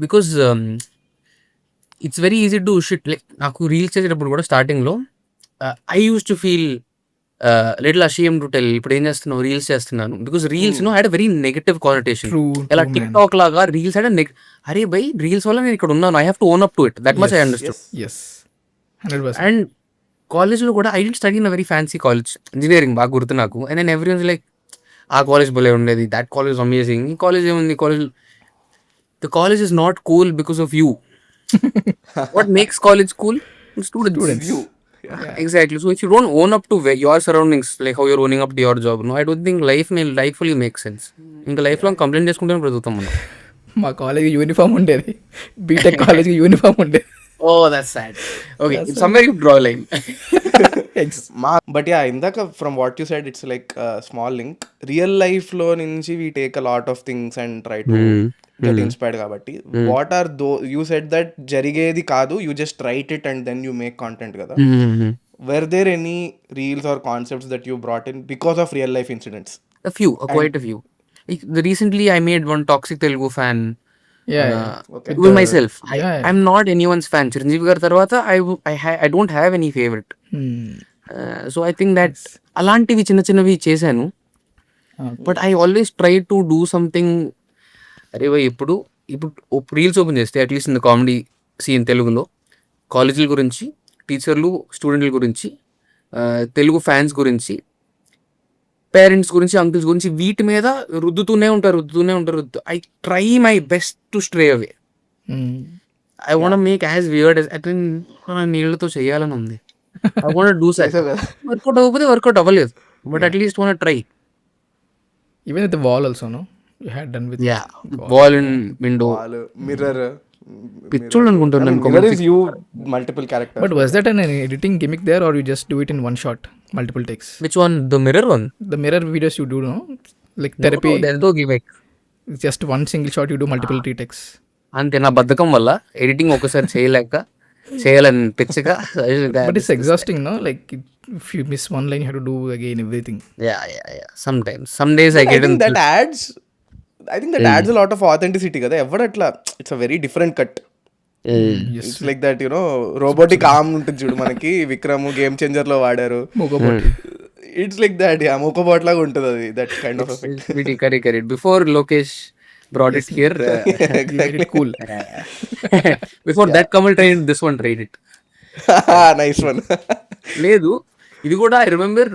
Because it's very easy to shit. Like నాకు reels చేసేటప్పుడు కూడా స్టార్టింగ్లో I use to feel little ashamed to tell ఇప్పుడు ఏం చేస్తున్నావు, రీల్స్ చేస్తున్నాను. Because reels no had very negative connotation. ఎలా టిక్ టాక్ లాగా రీల్స్ హ్యాడ్ అరే బై రీల్స్ వల్ల నేను ఇక్కడ ఉన్నాను, I have to own up to it. That much I understood. Yes 100%. And కాలేజ్లో కూడా I didn't study in a very fancy college. Engineering బాగా గుర్తు నాకు. And then every once like ఆ కాలేజ్ భలే ఉండేది, దట్ కాలేజ్ అమేజింగ్. ఈ college ఏముంది, college the college is not cool because of you. What makes college cool? Students. You. Exactly. So if you don't own up to your surroundings, like how you're owning up to your job, no, I don't think life will make sense. ఇంకా life long complaint చేసుకుంటే బ్రతుకుతాం మనం. మా college uniform ఉండేది, BTech college uniform ఉండేది. Oh, that's sad. Okay, somewhere you draw a line. But yeah, ఇందాక from what you said it's like small link. Real లైఫ్లో నుంచి we take a lot of things and try to get inspired. కాబట్టి what are though, you said that జరిగేది కాదు, you just write it and then you make content కదా. Were there any reels or concepts that you brought in because of real life incidents? Quite a few. Like, recently I made one toxic Telugu fan. Okay. With myself. Yeah. I'm not anyone's fan. Chiranjeevi garu tarvata I don't have any favorite. So I think that అలాంటివి చిన్న చిన్నవి చేశాను. But I always try to do something. అరే భయ్, ఇప్పుడు reels open చేస్తే at least in the comedy scene తెలుగులో కాలేజీల గురించి, టీచర్లు స్టూడెంట్ల గురించి, తెలుగు ఫ్యాన్స్ గురించి, పేరెంట్స్ గురించి, అంకుల్స్ గురించి, వీటి మీద రుద్దుతూనే ఉంటారు. I try my best to stray away. I want make as weird I think నీళ్ళతో చేయాలని ఉంది. I want do such. Work out అవ్వకపోతే వర్కౌట్ అవ్వలేదు, but at least want try. Even with the wall also, no? You had done with wall in window, Mirror. పిచ్చోళ్ళు అనుకుంటున్నాను. Mirror is you, multiple characters. But was that an editing gimmick there, or you just do it in one shot, multiple takes? Which one? The mirror one? The mirror videos you do, no? Like therapy, No, there's no gimmick. just one single shot you do multiple retakes. అంతే, నా బద్ధకం వల్ల editing ఒకసారి చేయాలని పిచ్చగా. But it's exhausting, no? Like if you miss one line, you have to do again everything. Yeah. Sometimes. Some days I I get think in. that adds a lot of authenticity కదా. ఎవడట్లా, it's a very different cut. It's like that, you know, robotic arm ఉంటుంది చూడు మనకి, Vikram Game Changer లో వాడారు. It's like that, yeah, మూకోబోట్ లాగా ఉంటుంది అది. That kind of effect. Correct. Before Lokesh brought it here, Exactly. Cool. before that Kamal tried it. Nice one. లేదు, ఇది కూడా ఐ రిమెంబర్.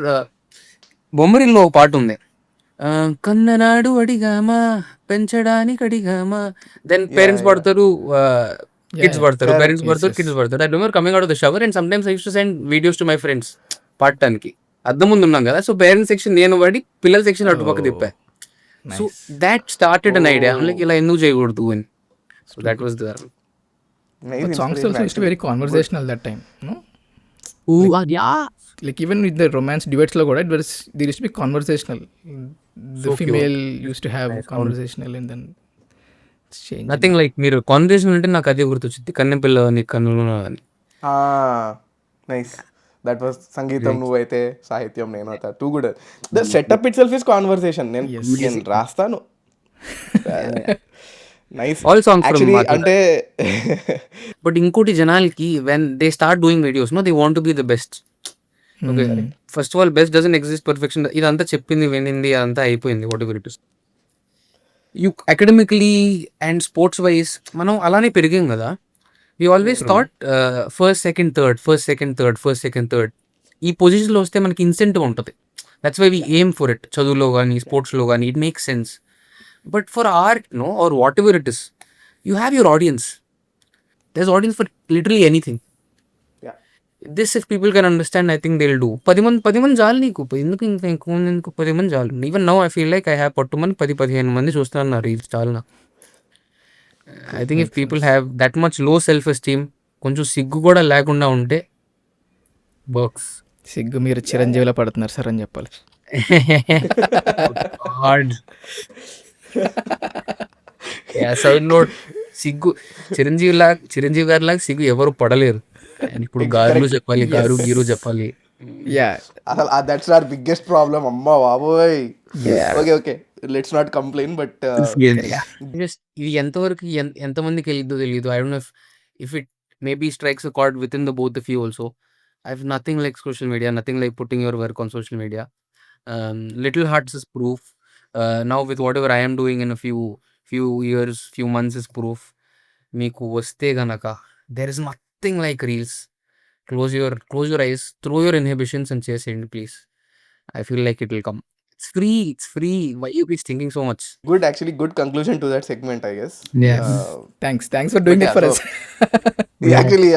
బొమ్మరిల్లో ఒక పాట ఉంది, కన్ననాడు అడిగామా పెంచడానికి అడిగామా. దెన్ పేరెంట్స్ పడతారు, కిడ్స్ పడతారు, పేరెంట్స్ పడతారు, కిడ్స్ పడతారు. I remember coming out of the shower and sometimes I use to send videos to my friends పాడటానికి. అద్దం ముందు ఉన్నాం కదా, సో పేరెంట్స్ సెక్షన్ నేను పడి పిల్లల సెక్షన్ అటుపక్క తిప్పా. So that started an idea, like ఇలా ఎందుకు చేయకూడదు అని. So that was the But songs also used to be very conversational that time, no? Like even with the romance duets lo kuda, there used to be conversational. The female used to have conversational and then change. Nothing like, మీరు conversation అంటే నాకు అదే గుర్తొచ్చింది, కన్నెపిల్ల నీ కన్నులు అని. Nice. That was సంగీతం నువ్వైతే, సాహిత్యం నేను అవుతా. Too good. The setup it self is conversation. నేను రాస్తాను. నైస్. ఆల్ సాంగ్స్ యాక్చువల్లీ అంటే బట్ ఇంకోటి జనాలకి when they start doing videos no they want to be the best. Okay, first of all best doesn't exist, perfection ఇదంతా చెప్పింది వినింది అదంతా అయిపోయింది. What ever it is, you academically and sports wise మనం అలానే పెరిగాం కదా. We always thought first second third ఈ పొజిషన్లో వస్తే మనకి ఇన్సెంటివ్ ఉంటుంది. That's why we aim for it. చదువులో కానీ స్పోర్ట్స్లో కానీ it makes sense. But for art, no, or whatever it is, you have your audience. There's audience for literally anything. Yeah. This, if people can understand, I think they'll do. 10 మంది చాలు నీకు, ఎందుకు ఇంకో 10 మంది చాలు. Even now I feel like I have పట్టుమని 10-15 మంది చూస్తున్నారు నా రీల్స్, చాలు నాకు. I think if people have that much low self esteem, కొంచెం సిగ్గు కూడా లేకుండా ఉంటే works. సిగ్గు మీరు చిరంజీవిలో పడుతున్నారు సార్ అని చెప్పాలి. గాడ్ సైడ్ నోట్, సిగ్గు చిరంజీవి గారి లాగా సిగ్గు ఎవరు పడలేరు. And ఇప్పుడు గారులు చెప్పాలి, గారు గీరు చెప్పాలి. యా అసలు దట్స్ ఆర్ బిగ్గెస్ట్ ప్రాబ్లమ్. అమ్మా బాబోయ్. Okay let's not complain but Just ఇది ఎంతవరకు ఎంతమందికి వెళ్ళిద్దో తెలియదు. I don't know if it maybe strikes a card with in the both of you also. I have nothing like social media, nothing like putting your work on social media. Little Hearts is proof. Now with whatever I am doing in a few years, few months is proof. మీకు వస్తే గనక there is nothing like reels. Close your eyes, throw your inhibitions and చేసేయండి please. I feel like it will come. It's free. Why you guys thinking so much? Good conclusion to that segment I guess. Yeah. Thanks for doing it for us. Actually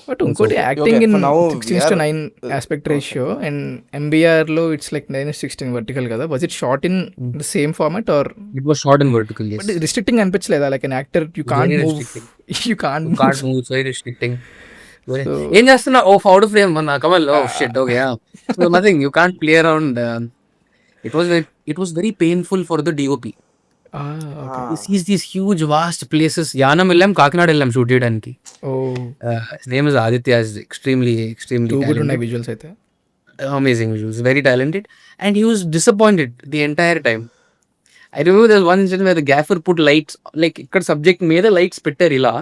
but ఇంకోటి acting okay, in for now, 16:9 aspect ratio and ఎంబీఆర్లో it's like 9:16 vertical కదా. Was it short in the same format or It was short and vertical, yes. But restricting అనిపించలేదా? Like an actor you can't Very move, restricting. You can't Can't move, it's very restricting. ఏం చేస్తున్నా? ఓ out frame మన Kamal. Oh shit, okay. So nothing, you can't play around. It was very painful for the DOP. He sees these huge vast places. Yanam వెళ్ళాం, కాకినాడ వెళ్ళాం shoot చేయడానికి. Oh His name is Aditya. Is extremely too good talented. ఉన్నాయి విజువల్స్ అయితే. Amazing visuals, very talented, and he was disappointed the entire time. I remember there was one incident where the gaffer put lights, like ikkada subject మీద lights పెట్టారు ఇలా.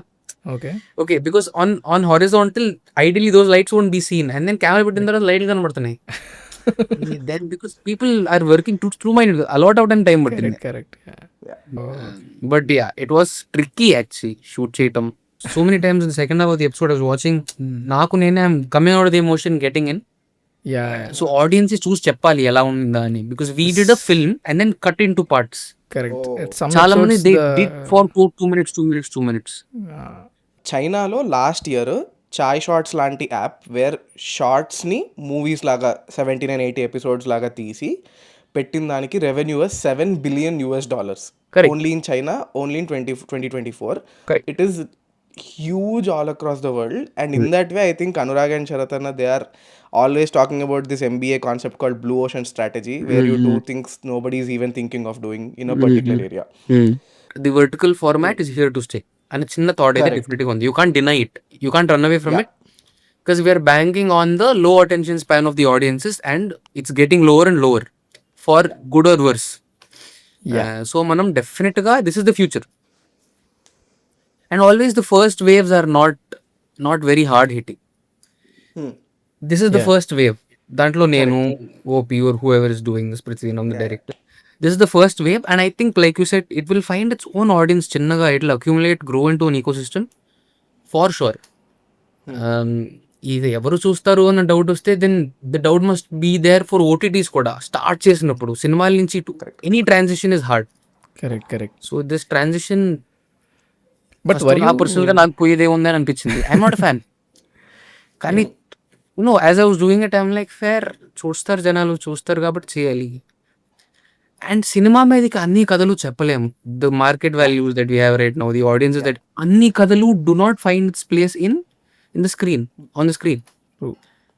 Okay Okay, because on horizontal, ideally those lights won't be seen, and then camera పెట్టిన తర్వాత లైట్లు కనబడుతున్నాయి. Then because people are working too minded, a lot of time పట్టింది. Correct. But yeah, it was tricky actually shoot చేయటం. So many times in the second half of the episode I was watching, నాకు నేనే I'm coming out of the emotion, getting in. Yeah so audience చూసి చెప్పాలి ఎలా ఉందా అని, because we did a film and then cut in to parts. Correct. చాలా మంది they did for 2 minutes. చైనాలో లాస్ట్ ఇయర్ చాయ్ షార్ట్స్ లాంటి యాప్ వేర్ షార్ట్స్ని మూవీస్ లాగా 79-80 ఎపిసోడ్స్ లాగా తీసి పెట్టిన దానికి revenue $7 billion. Correct. Only in China, only in 2024. Correct. It is huge all across the world, and in that way I think Anurag and Sharath anna they are always talking about this MBA concept called blue ocean strategy, where you do things nobody is even thinking of doing in a particular area. The vertical format is here to stay అని చిన్న thought అయితే డెఫినెట్గా ఉంది. You can't deny it, you can't run away from it, because we're banking on the low attention span of the audiences and it's getting lower and lower for good or worse. So మనం డెఫినెట్గా this is the future, and always the first waves are not very hard hitting. This is the first wave. దాంట్లో నేను, OP or whoever is doing this, Prithviraj, the director. This is the first wave, and I think like you said, it will find its own audience. చిన్నగా it will accumulate, grow into an ecosystem for sure. ఇది ఎవరు చూస్తారు అన్న doubt వస్తే then the doubt must be there for OTTs కూడా. Start చేసినప్పుడు సినిమాల నుంచి to any transition is hard. Correct. So this transition but పర్సనల్గా నాకు పోయేదే ఉంది అని అనిపించింది. I'm not fan. కానీ as I was doing it I'm like fair, చూస్తారు జనాలు, చూస్తారు కాబట్టి చేయాలి. అండ్ సినిమా మీదకి అన్ని కథలు చెప్పలేము. The market values that we have right now, the audiences that అన్ని కథలు do not find its place in the screen, on the screen.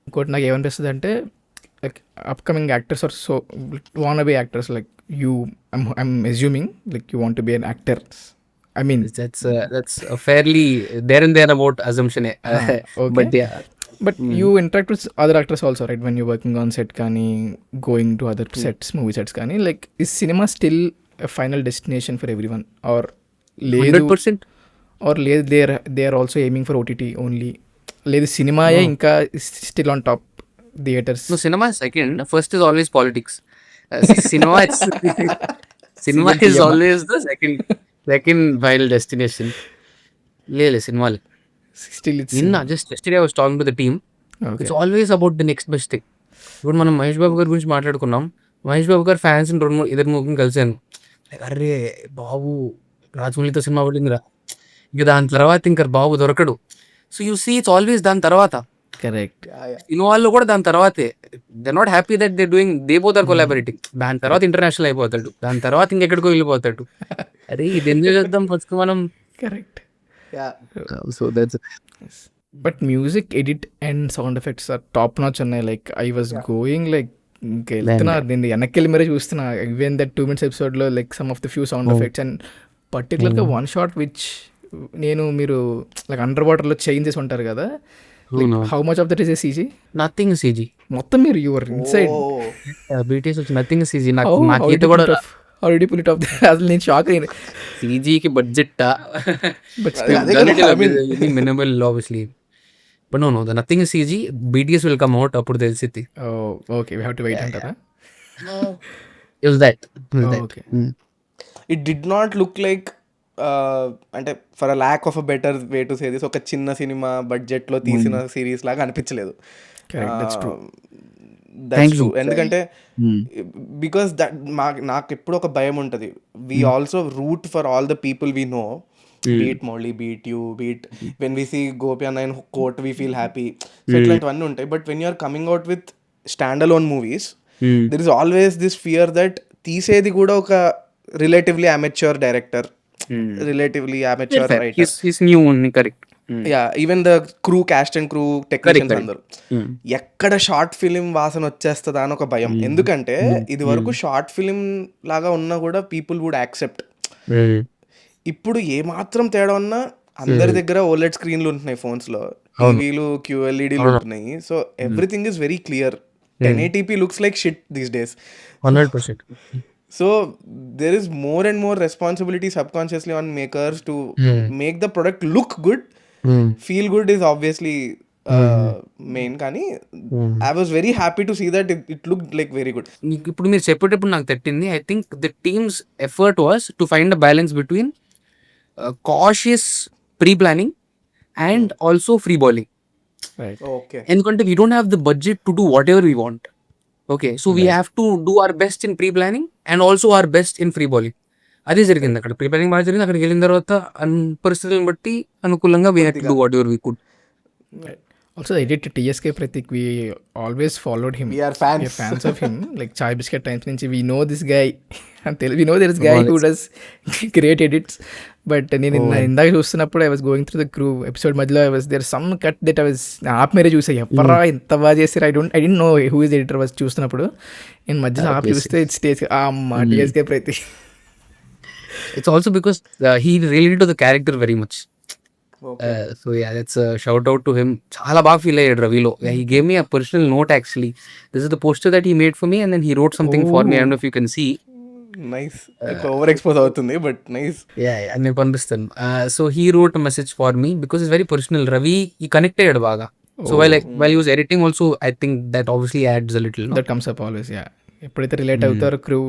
ఇంకోటి నాకు ఏమనిపిస్తుంది అంటే like upcoming actors are so wanna be actors like you, I'm assuming like you want to be an actor. I mean that's a fairly there and there about assumption. Okay. But yeah. But you interact with other actors also, right? When you're working on set kani, going to other sets, movie sets kani, like is cinema still a final destination for everyone, or 100%? Or they are also aiming for OTT only? Ledu cinema ye inka is still on top, theaters? No, cinema is second. First is always politics. Cinema is always the second final destination. Lele cinema. Still it's just yesterday I was talking to the team. okay. It's always about the next best thing. ఇప్పుడు మనం మహేష్ బాబు గారి గురించి మాట్లాడుకున్నాం. మహేష్ బాబు గారు fans ఇద్దరు ముగ్గురు కలిసాను. అరే బాబు రాజమౌళితో cinema పడిందిరా, ఇక దాని తర్వాత ఇంకా బాబు దొరకడు. So you see it's always దాని తర్వాత. కరెక్ట్. ఇన్వాల్వ్ కూడా దాని తర్వాతే. They not happy that they doing, they both are collaborating. దాని తర్వాత ఇంటర్నేషనల్ అయిపోతాడు, దాని తర్వాత ఇంకెక్కడికో వెళ్ళిపోతాడు. అరే ఇది ఎందుకు చేద్దాం ఫస్ట్ మనం. Correct. So that's but music edit and sound effects are top notch ఉన్నాయి. Like I was going like ఇంకా వెళ్తున్నా, నేను వెనక్కి వెళ్ళి మరీ చూస్తున్నా. ఈవెన్ దట్ 2 minutes ఎపిసోడ్లో like some of the few sound effects and పర్టికులర్గా వన్ షాట్ విచ్ మీరు లైక్ అండర్ వాటర్లో చేంజెస్ ఉంటారు కదా, how much of that is a CG? Nothing CG. మొత్తం మీరు యువర్ ఇన్సైడ్. బీటీఎస్ వచ్చి నథింగ్ సీజీ. నాకు ఈత కూడా ఆల్రెడీ పుల్ ఇట్ ఆఫ్. అసలు నేను షాక్ అయ్యాను. సీజీకి budget but minimal obviously. But no the nothing is CG. BTS will come out, అప్పుడు తెలిసింది. Okay, we have to wait అంటారా? It was that. Okay. It did not look like అంటే for a lack of a better way to say this, ఒక చిన్న cinema బడ్జెట్లో తీసిన series లాగా అనిపించలేదు. ఎందుకంటే బికాస్ దట్ నాకు ఎప్పుడు ఒక భయం ఉంటుంది. We also root for all the people we know, beat Mouli, beat you, beat when we see Gopi anna in court we feel happy. So ఇట్లాంటివన్నీ ఉంటాయి. But when you're coming out with standalone movies, there is always this fear that తీసేది కూడా ఒక relatively amateur director, relatively amateur writer. He's new only, correct. Yeah, even the crew, cast and crew technicians అందరూ ఎక్కడ short film వాసన వచ్చేస్తుందా అని ఒక భయం. ఎందుకంటే ఇది వరకు షార్ట్ ఫిలిం లాగా ఉన్నా కూడా పీపుల్ వుడ్ యాక్సెప్ట్. ఇప్పుడు ఏమాత్రం తేడా ఉన్నా అందరి దగ్గర ఓలెడ్ స్క్రీన్లు ఉంటున్నాయి, ఫోన్స్లో టీవీలు, QLEDలు ఉంటున్నాయి. So everything is very clear. 1080p looks like shit these days. 100%. So there is more and more responsibility subconsciously on makers to make the product look good. Feel good is obviously main, కానీ I was very happy to see that it looked like very good. ఇప్పుడు మీరు చెప్పేటప్పుడు నాకు తట్టింది. I think the team's effort was to find a balance between cautious pre planning and also free balling. Okay. ఎందుకంటే we don't have the budget to do whatever we want. Okay, so we have to do our best in pre planning and also our best in free balling. అదే జరిగింది అక్కడ. Pre planning బాగా జరిగింది. అక్కడికి వెళ్ళిన తర్వాత పరిస్థితులను బట్టి అనుకూలంగా we have to do whatever we could. Also edit TSK Pratik, we always followed him. We are fans. We are fans of him. Like Chai Biscuit times నుంచి we know this guy. We know there is guy who does great edits. But నేను ఇందాక చూస్తున్నప్పుడు I was going through the crew episode మధ్యలో I was there some cut that I was ఆప్ మీరే చూసా. ఎప్పరా ఇంత బాగా చేసారు. I didn't know who is editor was చూస్తున్నప్పుడు. నేను మధ్యలో ఆప్ చూస్తే it's TSK Pratik. It's also because he related to the character very much. So yeah, that's a shout out to him. చాలా బాగా ఫీల్ అయ్యాడు రవిలో. He gave me a personal note actually. This is the poster that he made for me and then he wrote something for me. I don't know if you can see. Nice. Over expose అవుతుంది, but nice. Yeah, నేను పంపిస్తాను. So he wrote a message for me because it's very personal. Ravi, he connected బాగా. So while he was editing also, I think that obviously adds a little. That comes up always, yeah. ఎప్పుడైతే relate అవుతారో crew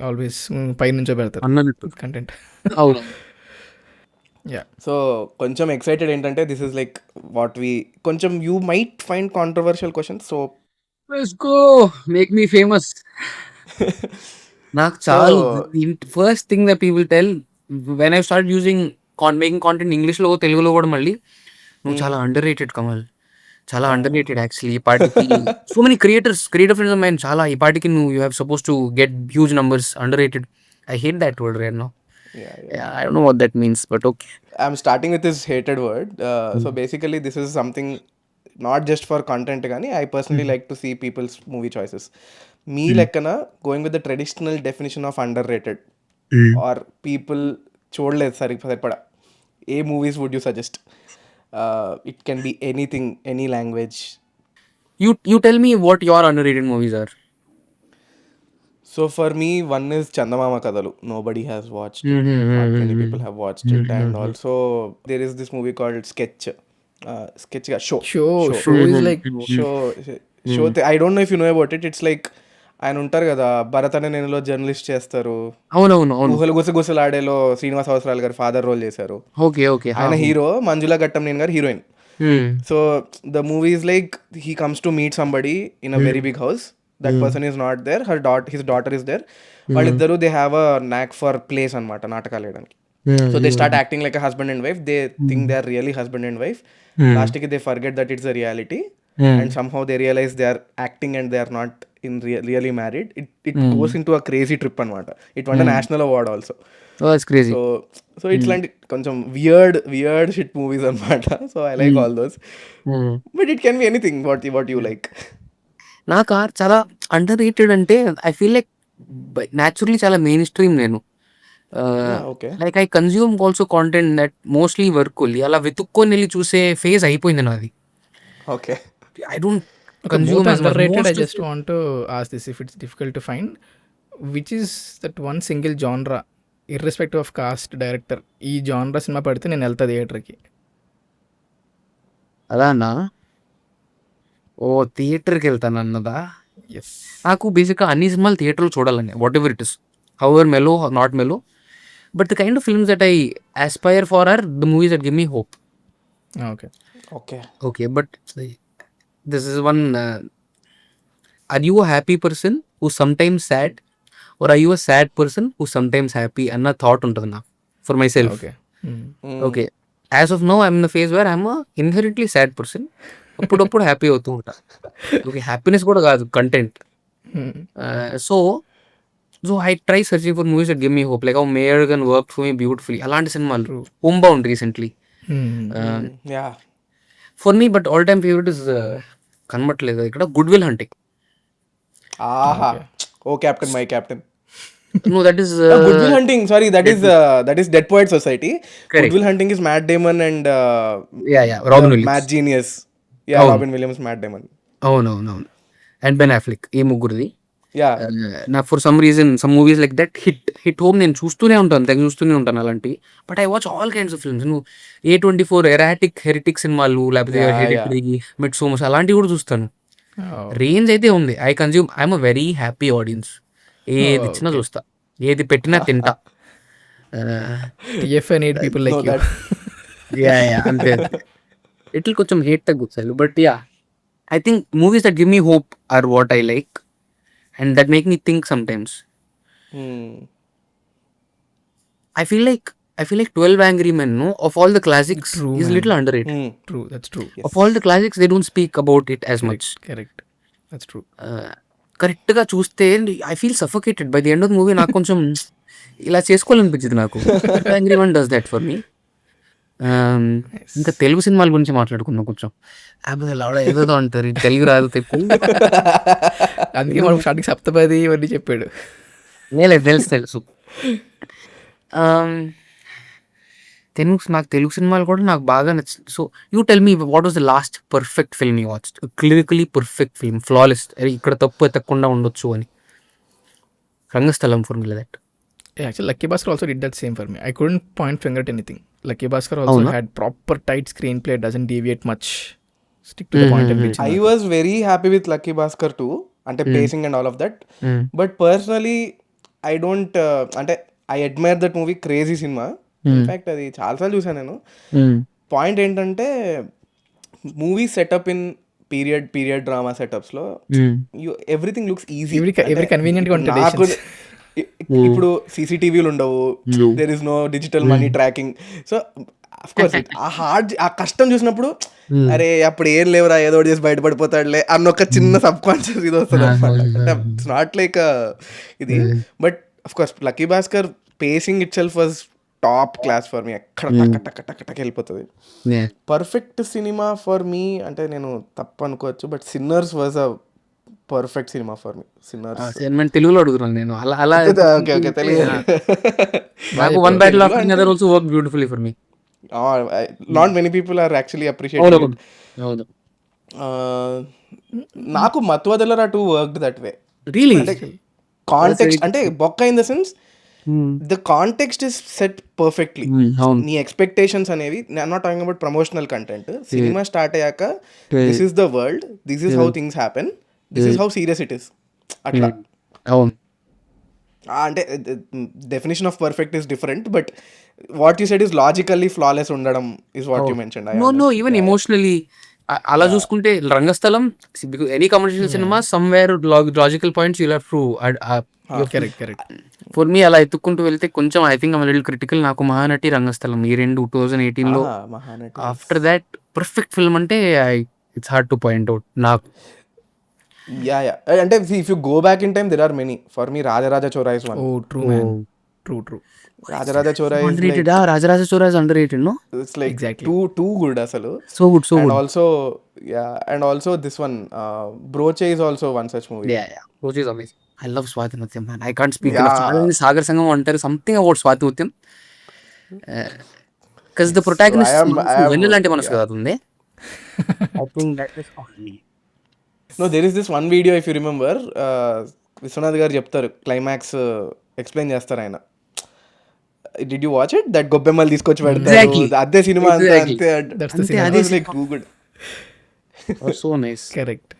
always పై నుంచో పెడతారు అన్నట్టు content. అవును. Yeah, so కొంచెం excited ఏంటంటే this is like what we కొంచెం you might find controversial questions. So Let's go, make me famous. నాకు చాలా first thing that people tell when I start using making content ఇంగ్లీష్లో, తెలుగులో కూడా మళ్ళీ, నువ్వు చాలా అండర్ రేటెడ్ కమల్, చాలా అండర్ రేటెడ్ యాక్చువల్లీ. ఈ పార్టీకి so many creator friends of mine చాలా, ఈ పార్టీకి నువ్వు you have suppose to get huge numbers, underrated. I hate that word right now. I don't know what that means, but okay. I'm starting with this hated word. So basically this is something not just for content కానీ I personally like to see people's movie choices. Me లెక్కన going with the traditional definition of underrated or people చూడలేదు సరిపడా, ఏ movies would you suggest? It can be anything, any language. You tell me what your underrated movies are. So for me, one is Chandamama Kadalu. Nobody has watched it. Not many people have watched it. And also there is this movie called Sketch. Show is like Show. I don't know if you know about it. It's like ఆయన ఉంటారు కదా, భరత్ అనే నేనులో journalist చేస్తారు. అవునవును. ఊహలు గుసగుసలాడేలో శ్రీనివాస్ అవసరాలు గారు father role చేశారు. Okay okay. ఆయన హీరో, మంజులా గట్టం నేను గారు heroine. So the movie is like he comes to meet somebody in a very big house. That person is not there. His daughter is there. వాళ్ళిద్దరు they have a knack for plays అన్నమాట, నాటకాలు వేయడానికి. So they start acting like a husband and wife. They think they are really husband and wife. Last కి they forget that it's a reality. And somehow they realize they are acting and they are not in Really Married, it goes into a crazy trip అనమాట. It won a national award also. That's crazy. So it's like కొంచెం weird shit movies అనమాట. So I like all those. But it can be anything what you like. నాకు చాలా under rated అంటే I feel like naturally చాలా main stream నేను. Yeah, okay. Like I consume also content that mostly work only. అలా వెతుక్కొని వెళ్ళి చూసే phase అయిపోయింది నాది. Okay. I don't Okay, consume both as much. underrated. I Most just want to ask this, if it's difficult to find, which is that one single genre, irrespective of cast, director, ఈ genre cinema పడితే నేను వెళ్తా థియేటర్కి. అలానా ఓ థియేటర్కి వెళ్తాను అన్నదా. Yes. నాకు బేసిక్గా అన్ని సినిమాలు థియేటర్లో చూడాలని, what ever it is, however mellow not mellow. But the kind of films that I aspire for are the movies that give me hope. Okay. Okay. Okay, but this is one. Are you a happy person who's sometimes sad, or are you a sad person who's sometimes happy? అన్న thought ఉంటుంది నాకు for myself. Okay. Okay. As of now, I'm in the phase where I'm a inherently sad person. అప్పుడప్పుడు happy అవుతూ ఉంటా. ఓకే, happiness కూడా కాదు, content. So I try searching for movies that give me hope, like how Meiyazhagan work for me beautifully. అలాంటి సినిమాలు Homebound recently Yeah. For me. But all time favourite is కనబట్టలేదు ఇక్కడ, Good Will Hunting. Aha. Oh, Captain, my Captain. No, that is Good Will Hunting. Sorry, that is Dead Poet Society. Correct. Good Will Hunting is Matt Damon and Robin Williams. Matt Genius. Yeah, Oh. Robin Williams, Matt Damon. అవునవును. And Ben Affleck, ఈ ముగ్గురిది. Yeah. నాకు for some reason some movies like that hit home. నేను చూస్తూనే ఉంటాను, తెగ చూస్తూనే ఉంటాను అలాంటి. But I watch all kinds of films. నువ్వు A24 హెరిటిక్ సినిమాలు, లేకపోతే హెరిటరీ, మిడ్ సోమస్, అలాంటివి కూడా చూస్తాను. రేంజ్ అయితే ఉంది. I'm a very happy audience. ఏది ఇచ్చినా చూస్తా, ఏది పెట్టినా తింటా. TFI need people like you. అంతే. ఇట్లా కొంచెం హేట్ తగ్గుతాయి. But yeah, I think movies that give me hope are what I like and that make me think sometimes. I feel like 12 Angry Men, no, of all the classics, True, is man. little underrated. True, that's true. Of all the classics, they don't speak about it as much. Correct. That's true. కరెక్ట్గా చూస్తే I feel suffocated by the end of the movie. నాకు కొంచెం ఇలా చేసుకోవాలనిపించింది నాకు. Angry one does that for me. ఇంకా తెలుగు సినిమాల గురించి మాట్లాడుకుందాం కొంచెం. ఏదో అంటారు, తెలుగు రాదు తెప్పు. అందుకే మనం స్టార్టింగ్ సప్తపది ఇవన్నీ చెప్పాడు. లేదు, తెలుసు. నాకు తెలుగు సినిమాలు కూడా నాకు బాగా నచ్చింది. So you tell me, what was the last perfect film you watched, clinically perfect film, flawless, ఇక్కడ తప్పు ఎత్తకుండా ఉండొచ్చు అని. Rangasthalam for me that. Actually, Lucky Bhaskar also did that same for me. I couldn't point finger at anything. Lucky Bhaskar also had proper tight screenplay, doesn't deviate much, stick to the point and I was very happy with Lucky Bhaskar too, అంటే pacing and all of that. But personally, I don't అంటే I admire that movie, crazy cinema. In fact అది చాలాసార్లు చూసాను నేను. Point ఏంటంటే movie setup in period drama setups లో everything looks easy. every convenient గా ఉంటుంది. నాకు ఇప్పుడు సీసీటీవీలు ఉండవు, there is no digital money tracking. So of course ఆ కష్టం చూసినప్పుడు అరే అప్పుడు ఏం లేవురా, ఏదో ఒకటి చేసి బయటపడిపోతాడులే అన్న ఒక చిన్న సబ్ కాన్షియస్ ఇది వస్తుంది అనమాట. ఇట్స్ నాట్ లైక్ ఇది. But of course lucky Bhaskar facing it self was top class for me. ఎక్కడ టక్ వెళ్ళిపోతుంది. పర్ఫెక్ట్ సినిమా ఫర్ మీ అంటే నేను తప్పు అనుకోవచ్చు, but sinners was a perfect cinema for me. Sinners తెలుగులో అడుగుతున్నాను నేను. అలా ఓకే తెలియదు. నాకు one battle after the other also work beautifully for me. Not many people are actually appreciating it. అవును. నాకు మత్వదలరా to work that way. Really context అంటే బొక్క in the sense the context is set perfectly. నీ expectations అనేవి, I'm not talking about promotional content. Cinema start అయ్యాక this is the world, this is how things happen, this is how serious it is. అట్లా అవును. అంటే definition of perfect is different, but what you said is logically flawless ఉండడం is what you mention. No even emotionally అలా చూసుకుంటే Rangasthalam, any commercial cinema somewhere logical points you'll have to correct. For me అలా ఎత్తుక్కుంటూ వెళ్తే కొంచెం I think little critical. నాకు మహానటి, రంగస్థలం ఈ రెండు 2018లో. ఆఫ్టర్ దాట్ పర్ఫెక్ట్ ఫిల్మ్ అంటే it's hard to point out నాకు. Yeah. అంటే see, if you go back in time, there are many. For me, Raja Chora is one. Oh true man, true Raja Chora is Underrated. like, Rajaraja Chora is underrated, no? it's like Exactly. too good asalu. So good, so And good. also, yeah, and also this one, Broche is also one such movie. Yeah. Roji is amazing. I love Swati Mutyam, man. I can't speak enough. Yeah. చాలా మంది సాగర్ సంగం అంటారు, something about Swathi Muthyam. Because the protagonist I am వెన్నెల లాంటి మనసు yeah. కదా ఉంది. I think that is only. No, there is this one video, if you remember, Vishwanath గారు చెప్తారు climax explain చేస్తారు ఆయన. Did you watch it? That గొబ్బెమ్మలు తీసుకొచ్చి పెడతారు, Exactly. అదే సినిమా అంతా Exactly. అంతే. That's the అంతే, cinema. అదే like too good. So nice. Correct.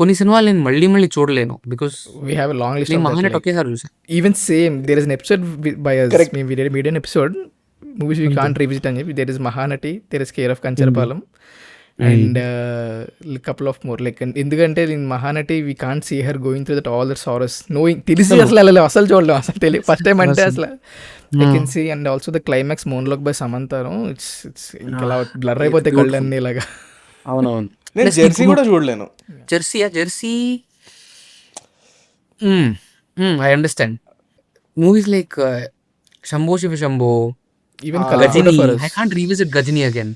కొన్ని సినిమాలు నేను మళ్ళీ చూడలేను because we have long list నేను ఆఫ్ మహానటి ఒకేసారి చూసాను. Even same there is an episode by us. Correct. మేము video median episode movies we can't revisit అని చెప్పి. There is Mahanati, there is care of Kancharapalem and couple of more. Like ఎందుకంటే in Mahanati we can't see her going through that all that saris knowing, తెలిసి అసలు వెళ్ళలేదు, అసలు చూడలేం, అసలు తెలియదు ఫస్ట్ టైం అంటే అసలు I can see. And also the climax monologue by సమంతారం, ఇట్స్ ఇంకా బ్లర్ అయిపోతాయి కళ్ళు అన్నీ ఇలాగా. అవునవును. నేను జెర్సీ కూడా చూడలేను. Jersey I understand. Movies like Shambho Shiva Shambho, even Ghajini, I can't revisit Ghajini again.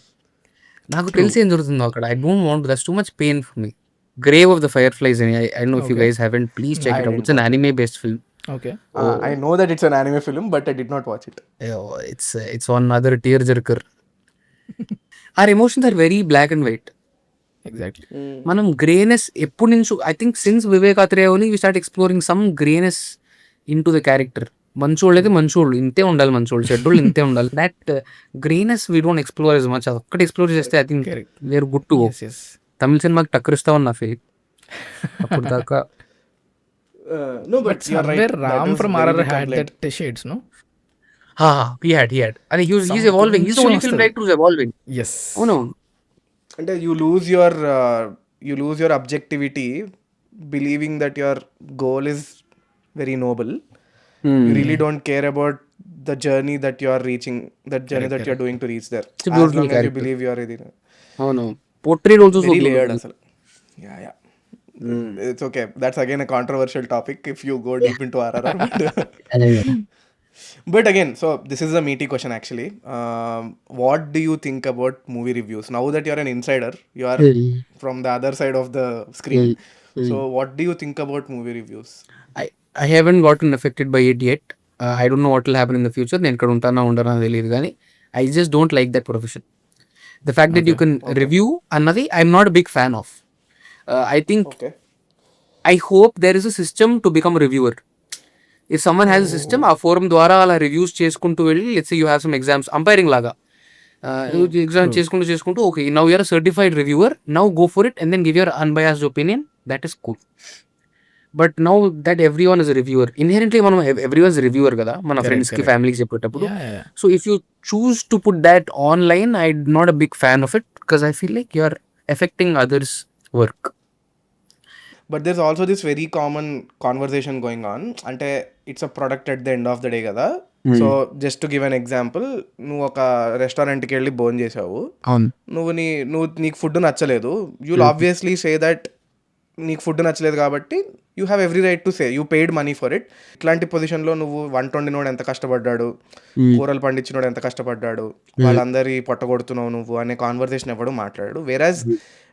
నాకు తెలిసి ఏం జరుగుతుందో అక్కడ. I don't want, that's too much pain for me. Grave of the fireflies అని, I don't know if you guys haven't, please check it out. It's an anime based film. Okay. I know that it's an anime film, but I did not watch it. It's one other tear jerker. Our emotions are very black and white. Exactly. మనం greyness ఎప్పటి నుంచి, I think since Vivek Athreya only we start exploring some greyness in to the character. మంచోళ్ళు అయితే మంచోళ్ళు ఇంతే ఉండాలి, మంచోళ్ళు చెడ్డోళ్ళు ఇంతే ఉండాలి. That greyness we don't explore as much. అదొక్కటి ఎక్స్ప్లోర్ చేస్తే I think Correct. We're good to go. Yes. Tamil సినిమాకి టక్కరిస్తా ఉన్న ఫేక్ అప్పుడు దాకా. No, but you're right. Somewhere That Ram is from very RRR big had complaint. that shades, no? he had. And he's evolving. He's the only film director who's evolving. Yes. Oh no. అంటే you lose your objectivity, believing that your goal is very noble. You really don't care about the journey that you are reaching, that journey that you are doing to reach there. It's a As beautiful long as you character. believe you are ఇది. Oh no. Portrayed also so Very layered beautiful. అసలు. Yeah. It's okay. That's again a controversial topic if you go deep into RRR. But again, so this is a meaty question actually. What do you think about movie reviews? Now that you're an insider, you are from the other side of the screen. So what do you think about movie reviews? I haven't gotten affected by it yet. I don't know what will happen in the future. నేను ఇక్కడ ఉంటానా ఉండనా తెలియదు కానీ I just don't like that profession. The fact that you can review అన్నది I'm not a big fan of. I think Okay. I hope there is a system to become a reviewer. If someone has a system, ఆ forum ద్వారా అలా reviews చేసుకుంటూ వెళ్ళి, let's say you have some exams, umpiring లాగా exam చేసుకుంటూ okay now you're a certified reviewer, now go for it and then give your unbiased opinion, that is cool. But now that every one is reviewer, inherently మనం every one is reviewer కదా మన ఫ్రెండ్స్కి ఫ్యామిలీకి చెప్పేటప్పుడు. Yeah. So if you choose to put that online, I not a big fan of it because I feel like you are affecting others work. But there's also this very common conversation going on. అంటే it's a product at the end of the day కదా. So just to give an example, నువ్వు ఒక రెస్టారెంట్కి వెళ్ళి భోజనం చేసావు, అవును. నీకు ఫుడ్ నచ్చలేదు, యూల్ ఆబ్వియస్లీ సే దట్ నీకు ఫుడ్ నచ్చలేదు కాబట్టి you have every right to say you paid money for it. ఇట్లాంటి పొజిషన్లో నువ్వు వంట వండినోడు ఎంత కష్టపడ్డాడు, కూరలు పండించినోడు ఎంత కష్టపడ్డాడు, వాళ్ళందరి పొట్టగొడుతున్నావు నువ్వు అనే కాన్వర్సేషన్ ఎవడు మాట్లాడు. వేరాజ్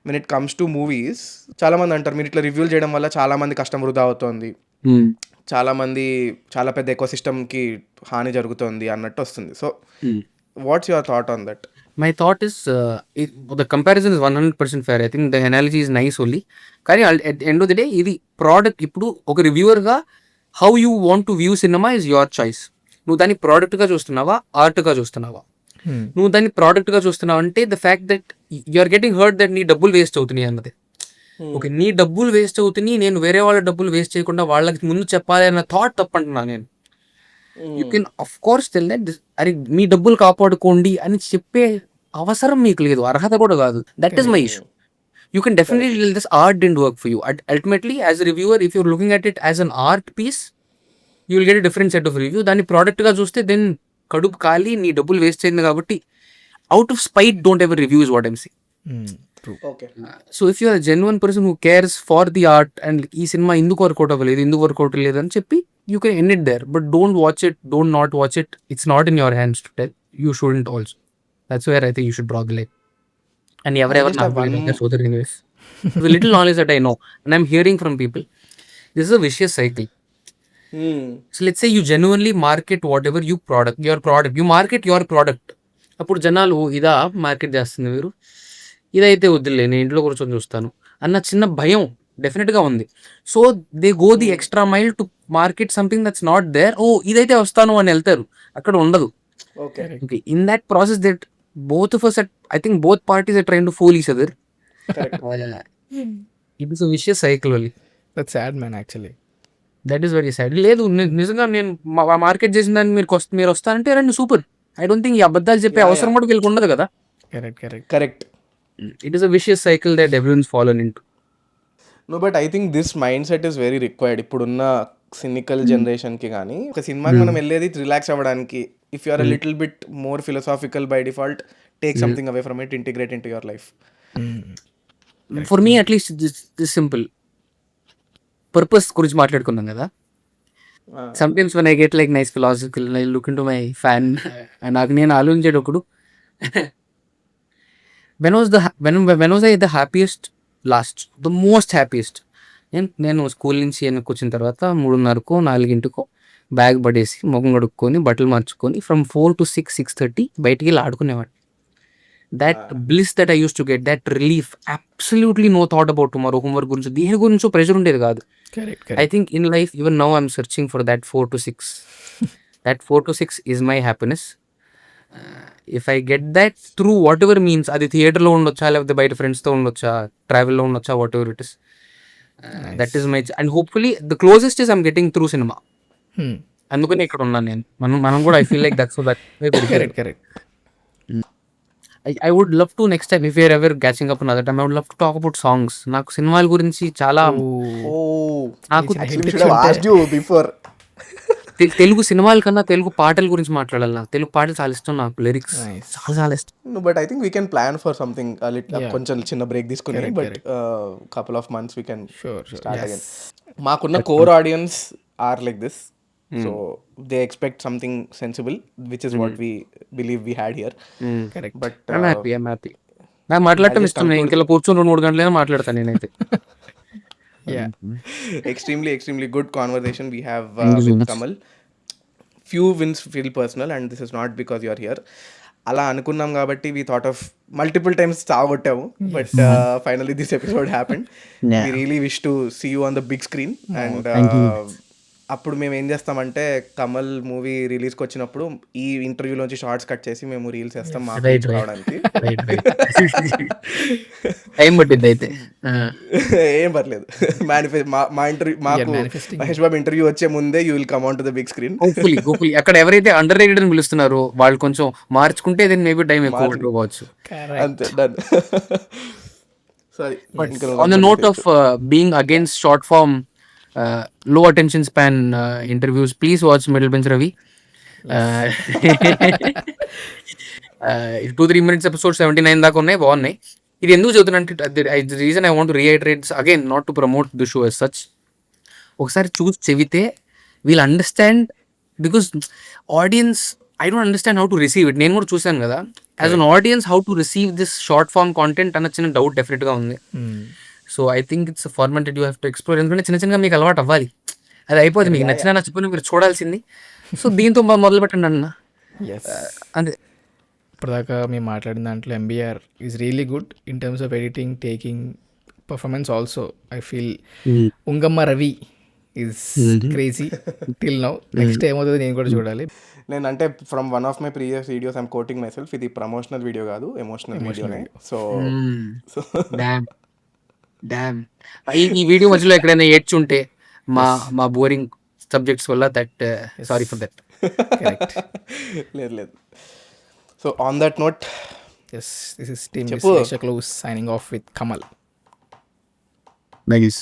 when it comes to movies, చాలా మంది అంటారు మీరు ఇట్లా రివ్యూలు చేయడం వల్ల చాలా మంది కష్టం వృధా అవుతుంది, చాలా పెద్ద ఎకో సిస్టమ్కి హాని జరుగుతుంది అన్నట్టు వస్తుంది. So what's your thought on that? My thought is, the comparison is 100% fair. I think the analogy is nice only. కానీ at the end of the day, ఇది ప్రోడక్ట్. ఇప్పుడు ఒక రివ్యూవర్గా how you want to view cinema is your choice. నువ్వు దాన్ని ప్రోడక్ట్గా చూస్తున్నావా, ఆర్ట్గా చూస్తున్నావా? నువ్వు దాన్ని ప్రోడక్ట్గా చూస్తున్నావు అంటే the fact that you are getting hurt that నీ డబ్బులు వేస్ట్ అవుతున్నాయి అన్నది. ఓకే, నీ డబ్బులు వేస్ట్ అవుతున్నాయి, నేను వేరే వాళ్ళ డబ్బులు వేస్ట్ చేయకుండా వాళ్ళకి ముందు చెప్పాలి అన్న థాట్ తప్పంటున్నా నేను. You can of course tell that అరే మీ డబ్బులు కాపాడుకోండి అని చెప్పే అవసరం మీకు లేదు, అర్హత కూడా కాదు. That is my issue. You can definitely tell this art didn't work for you. Ultimately as a reviewer if you're looking at it as an art piece you will get a different set of review. దాన్ని ప్రోడక్ట్గా చూస్తే then కడుపు ఖాళీ, నీ డబ్బులు waste అయింది కాబట్టి out of spite don't ever review is what I'm saying. Okay. So if you are genuine person who cares for the art and ఈ సినిమా ఎందుకు వర్కౌట్ అవ్వలేదు, ఎందుకు వర్కౌట్ లేదు అని చెప్పి you can end it there. But don't watch it, don't not watch it. It's not in your hands to tell. You shouldn't also. That's where I think you should draw the line. And ఎవరెవరు just have one- సోదర్ anyways little knowledge that I know and I'm hearing from people, this is a vicious cycle. So let's say you genuinely market whatever your product, you market your product. అప్పుడు జనాలు ఇదా market చేస్తుంది మీరు, ఇదైతే వద్దులే నేను ఇంట్లో కూర్చొని చూస్తాను అన్న చిన్న భయం డెఫినెట్గా ఉంది. So they go the extra mile to market something that's not there. ఓ ఇదైతే వస్తాను అని వెళ్తారు, అక్కడ ఉండదు. Okay. Okay, in that process that both of us I think both parties are trying to fool each other. It is a vicious cycle only. That's sad man actually. That is very sad. లేదు నిజంగా నేను market చేసిన దాన్ని మీరు వస్తానంటే రండి, super. I don't think ఈ అబద్ధాలు చెప్పే అవసరం కూడా వీళ్ళకి ఉండదు కదా. Correct. It is a vicious cycle that everyone's fallen into. No but I think this mindset is very required ఇప్పుడున్న సినికల్ జనరేషన్కి. కానీ ఒక సినిమాకి మనం వెళ్ళేది రిలాక్స్ అవ్వడానికి. If you are a little bit more philosophical by default, take something away from it, integrate in to your life. For me at least this simple purpose గురించి మాట్లాడుకున్నాం కదా. Sometimes when I get like nice philosophical I look in to my fan, నాకు నేను ఆలోచించేటప్పుడు when was I the happiest last, the most happiest. నేను school నుంచి వెనక్కి వచ్చిన తర్వాత 3:30కో 4 బ్యాగ్ పడేసి ముఖం కడుక్కొని బట్టలు మార్చుకొని ఫ్రమ్ 4 to 6, 6:30 బయటికి వెళ్ళి ఆడుకునేవాడిని. That bliss that I used to get, that relief, absolutely no thought about tomorrow, homework గురించి దేని గురించో ప్రెషర్ ఉండేది కాదు. I think in life even now I'm searching for that 4 to 6. That 4 to 6 is my happiness. If I get that through whatever means, అది థియేటర్లో ఉండొచ్చా, లేకపోతే బయట ఫ్రెండ్స్తో ఉండొచ్చా, ట్రావెల్లో ఉండొచ్చా, what ever it is, that is my. And hopefully the closest is I'm getting through cinema. అందుకని ఇక్కడ ఉన్నాను నేను. మనం కూడా I feel like that's that. Correct. I would love to next time if we are ever catching up another time, I would love to talk about songs. నాకు సినిమాల గురించి చాలా నాకు బిఫోర్ తెలుగు సినిమాల కన్నా తెలుగు పాటల గురించి మాట్లాడాలి. నాకు తెలుగు పాటలు చాలా ఇష్టం, నాకు లిరిక్స్ చాలా ఇష్టం. But I think we can plan for something కొంచెం చిన్న బ్రేక్ తీసుకుని, but couple of months we can start again. మాకున్న core audience are like this, so they expect something sensible, which is what we believe we had here. But I'm happy. నాకు మాట్లాడటం ఇష్టం. నేను ఇంకా కూర్చొని 2-3 గంటలైనా మాట్లాడతాను నేనైతే. extremely good conversation we have with Kamal. Few wins feel personal and this is not because you are here. అలా అనుకున్నాం కాబట్టి we thought of multiple times చావగొట్టాము, but finally this episode happened. We really wish to see you on the big screen. And అప్పుడు మేము ఏం చేస్తామంటే Kamal movie రిలీజ్కి వచ్చినప్పుడు ఈ ఇంటర్వ్యూలోంచి షార్ట్స్ కట్ చేసి మేము రీల్స్ వేస్తాం మాకు రావడానికి. టైం పట్టింది అయితే. ఏం పర్లేదు. మా ఇంటర్వ్యూ, మాకు మహేష్ బాబు ఇంటర్వ్యూ వచ్చే ముందే you will come on to the big screen. Hopefully అక్కడ ఎవరైతే అండర్ రేటెడ్ అని పిలుస్తున్నారో వాళ్ళు కొంచెం మార్చుకుంటే దెన్ మేబీ టైం ఎక్కువ పట్టుకోవచ్చు. అంతే, done. Sorry. On the note of being against short form low attention span interviews, please watch Middle Bench Ravi. 2-3 minutes episode 79 దాకా ఉన్నాయి, బాగున్నాయి. ఇది ఎందుకు చదువుతున్నంటే the reason I want to reiterate again, not to promote the show as such. ఒకసారి చూసి చెవితే we'll understand, because audience I don't understand how to receive it. నేను కూడా చూశాను కదా, as an audience how to receive this short form content అన్న చిన్న డౌట్ డెఫినెట్గా ఉంది. So I think it's format that you have to explore. ఎందుకంటే చిన్న చిన్నగా మీకు అలవాటు అవ్వాలి, అది అయిపోతుంది. మీకు నచ్చిపోయినా మీరు చూడాల్సింది. సో దీంతో మొదలు పెట్టండి అన్న. అంతే. ఇప్పటిదాకా మేము మాట్లాడిన దాంట్లో MBR is really good in terms of editing, taking, performance also. I feel ఉంగమ్మ Ravi is crazy till now. Next ఏమవుతుంది నేను కూడా చూడాలి. నేను అంటే from one of my previous videos I'm quoting myself, ఇది ప్రమోషనల్ వీడియో కాదు, ఎమోషనల్ వీడియోనే. సో డామ్ ఈ వీడియో మధ్యలో ఎక్కడైనా ఏడ్చుంటే మా బోరింగ్ సబ్జెక్ట్స్ వల్ల, దట్ సారీ ఫర్ దట్. లేదు. So on that note, yes, this is Team Visleshakulu signing off with Kamal. Thanks.